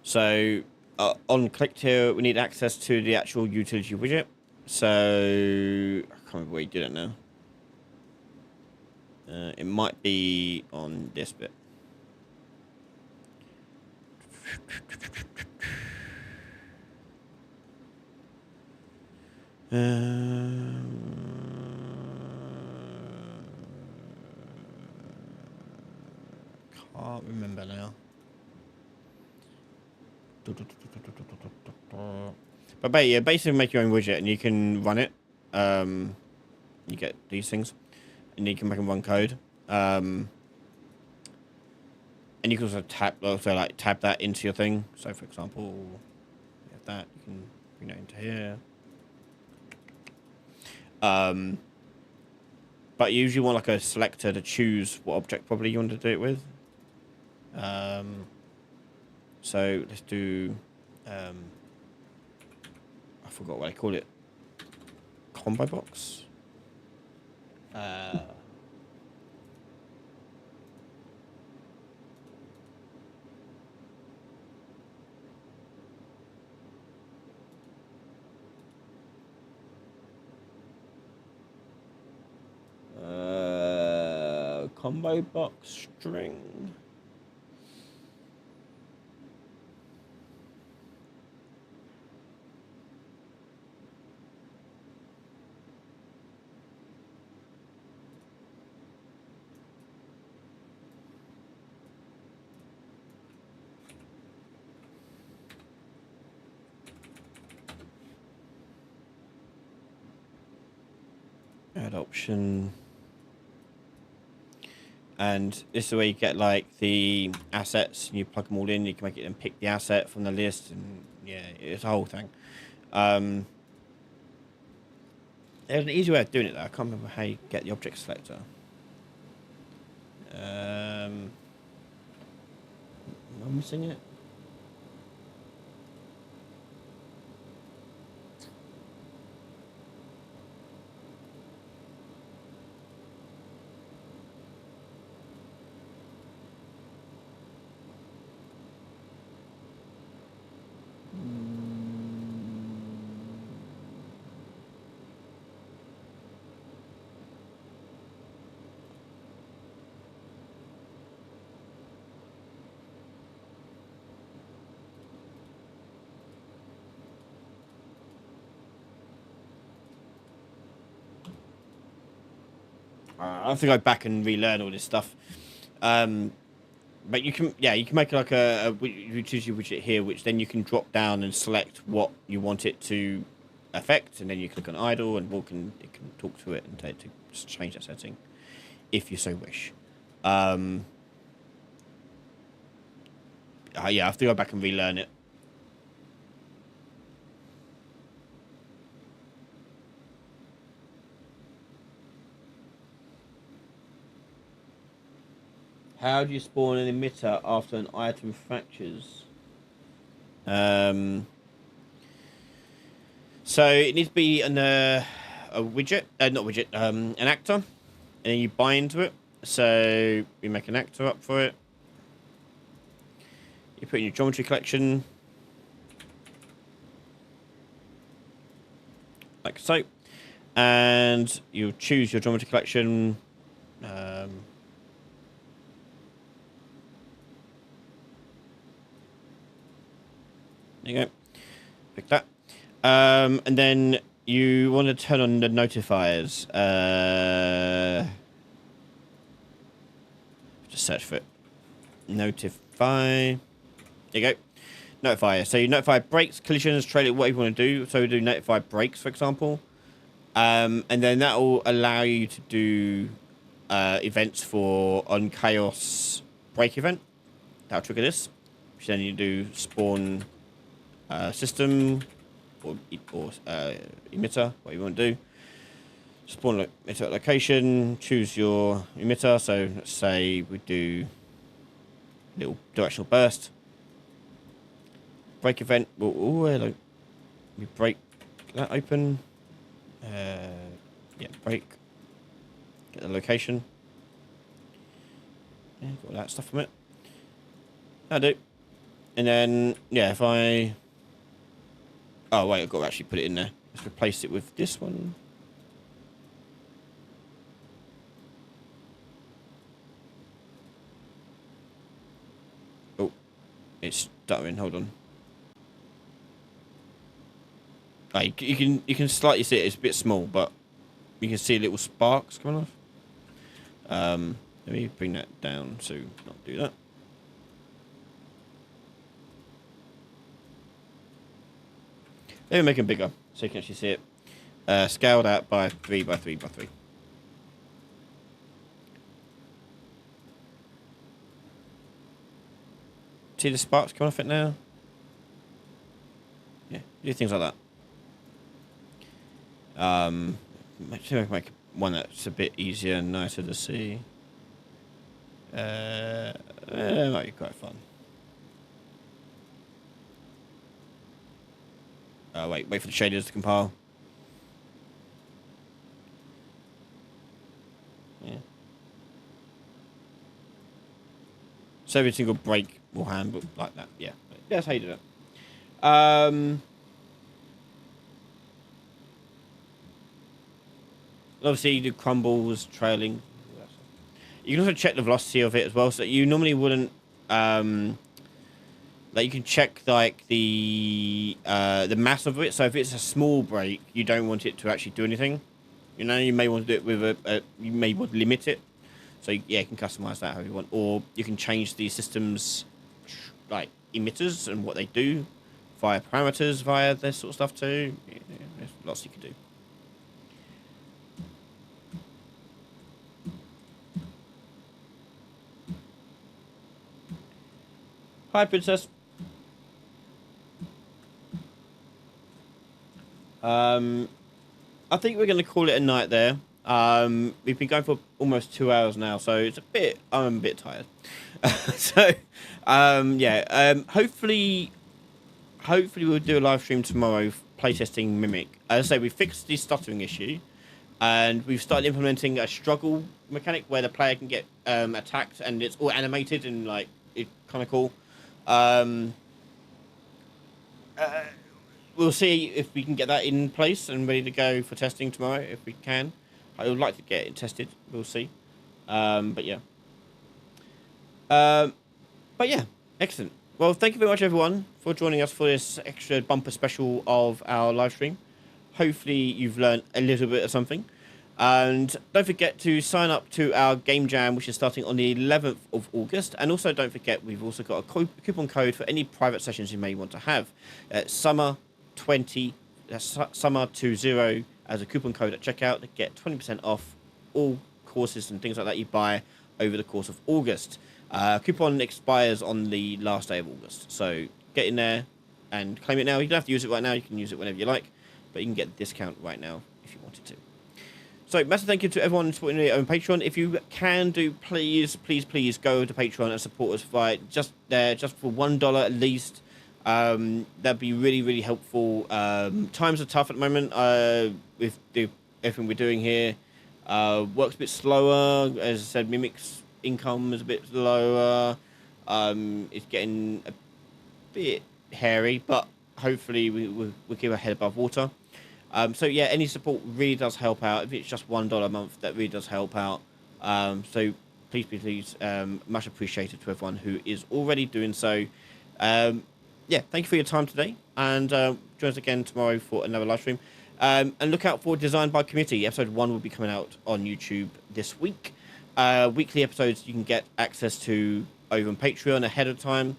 So on clicked here, we need access to the actual utility widget. So I can't remember where you did it now. It might be on this bit. Can't remember now. But yeah, basically make your own widget and you can run it. You get these things, and you can make them run code. And you can also tab that into your thing. So, for example, you have that. You can bring that into here. But you usually want like a selector to choose what object probably you want to do it with. So let's do. I forgot what I called it. Combo box. Combo box string. Add option. And this is where you get like the assets and you plug them all in. You can make it and pick the asset from the list, and yeah, it's a whole thing. There's an easy way of doing it though. I can't remember how you get the object selector. missing it? I have to go back and relearn all this stuff. But you can, yeah, you can make like you choose your widget here, which then you can drop down and select what you want it to affect, and then you click on idle, and it can talk to it and to just change that setting, if you so wish. Yeah, I have to go back and relearn it. How do you spawn an emitter after an item fractures? So it needs to be a widget, not widget, an actor, and then you bind to it. So you make an actor up for it. You put in your geometry collection, like so, and you choose your geometry collection. There you go. Pick that. And then you want to turn on the notifiers. Just search for it. Notify. There you go. Notify. So you notify brakes, collisions, trailer, whatever you want to do. So we do notify brakes, for example. And then that will allow you to do events for on chaos brake event. That'll trigger this. Which then you do spawn system or emitter, what you want to do. Spawn emitter location, choose your emitter. So let's say we do little directional burst. Brake event. We break that open. Yeah, break. Get the location. Yeah, got all that stuff from it. I do. And then yeah, if I. Oh wait, I've got to actually put it in there. Let's replace it with this one. Oh, it's stuttering. Hold on. Oh, you can slightly see it. It's a bit small, but you can see little sparks coming off. Let me bring that down to not do that. Let me make it bigger so you can actually see it. Scale that by 3 by 3 by 3. See the sparks coming off it now? Yeah, do things like that. Make one that's a bit easier and nicer to see. It might be quite fun. Wait for the shaders to compile. Yeah. So every single break will handle like that. Yeah, that's how you do it. Obviously, you do crumbles, trailing. You can also check the velocity of it as well. So you normally wouldn't. Like you can check like the mass of it. So if it's a small break, you don't want it to actually do anything. You know, you may want to do it with you may want to limit it. So yeah, you can customize that how you want, or you can change the system's like emitters and what they do via parameters, via this sort of stuff too. Yeah, there's lots you can do. Hi, Princess. I think we're going to call it a night there. We've been going for almost 2 hours now, so I'm a bit tired. So, yeah. Hopefully we'll do a live stream tomorrow, playtesting Mimic. As I say, we fixed the stuttering issue, and we've started implementing a struggle mechanic where the player can get attacked, and it's all animated and like it's kind of cool. Um, we'll see if we can get that in place and ready to go for testing tomorrow. If we can, I would like to get it tested. We'll see. But yeah. But yeah, excellent. Well, thank you very much, everyone, for joining us for this extra bumper special of our live stream. Hopefully, you've learned a little bit of something. And don't forget to sign up to our game jam, which is starting on the 11th of August. And also, don't forget, we've also got a coupon code for any private sessions you may want to have. Summer20, Summer20 as a coupon code at checkout to get 20% off all courses and things like that you buy over the course of August. Coupon expires on the last day of August, so get in there and claim it now. You don't have to use it right now, you can use it whenever you like, but you can get the discount right now if you wanted to. So massive thank you to everyone supporting me on Patreon. If you can do, please go to Patreon and support us via just for $1 at least. That'd be really helpful. Times are tough at the moment with everything we're doing here. Works a bit slower, as I said. Mimic's income is a bit lower. It's getting a bit hairy, but hopefully we'll keep our head above water. So yeah, any support really does help out. If it's just $1 a month, that really does help out. So please, much appreciated to everyone who is already doing so. Yeah, thank you for your time today, and join us again tomorrow for another live stream. And look out for Designed by Committee. Episode 1 will be coming out on YouTube this week. Weekly episodes you can get access to over on Patreon ahead of time.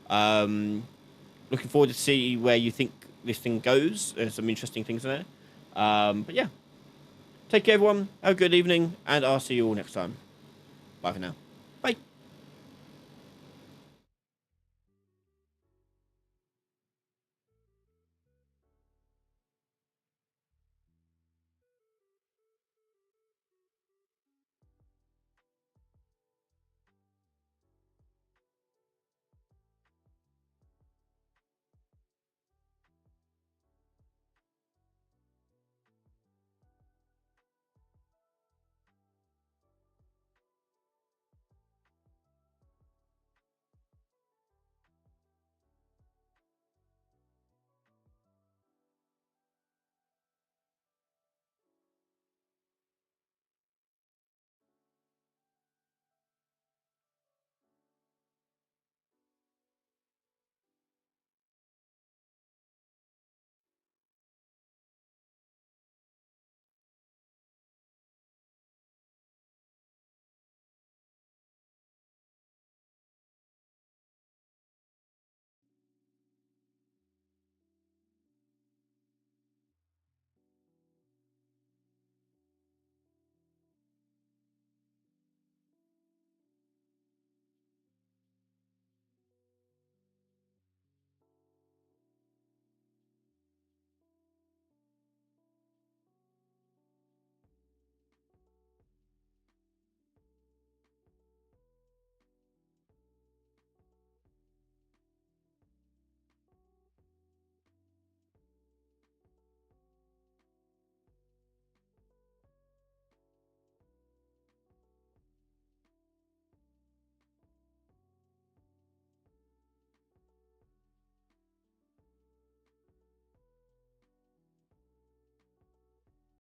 Looking forward to see where you think this thing goes. There's some interesting things in there. But yeah, take care, everyone. Have a good evening, and I'll see you all next time. Bye for now. Bye.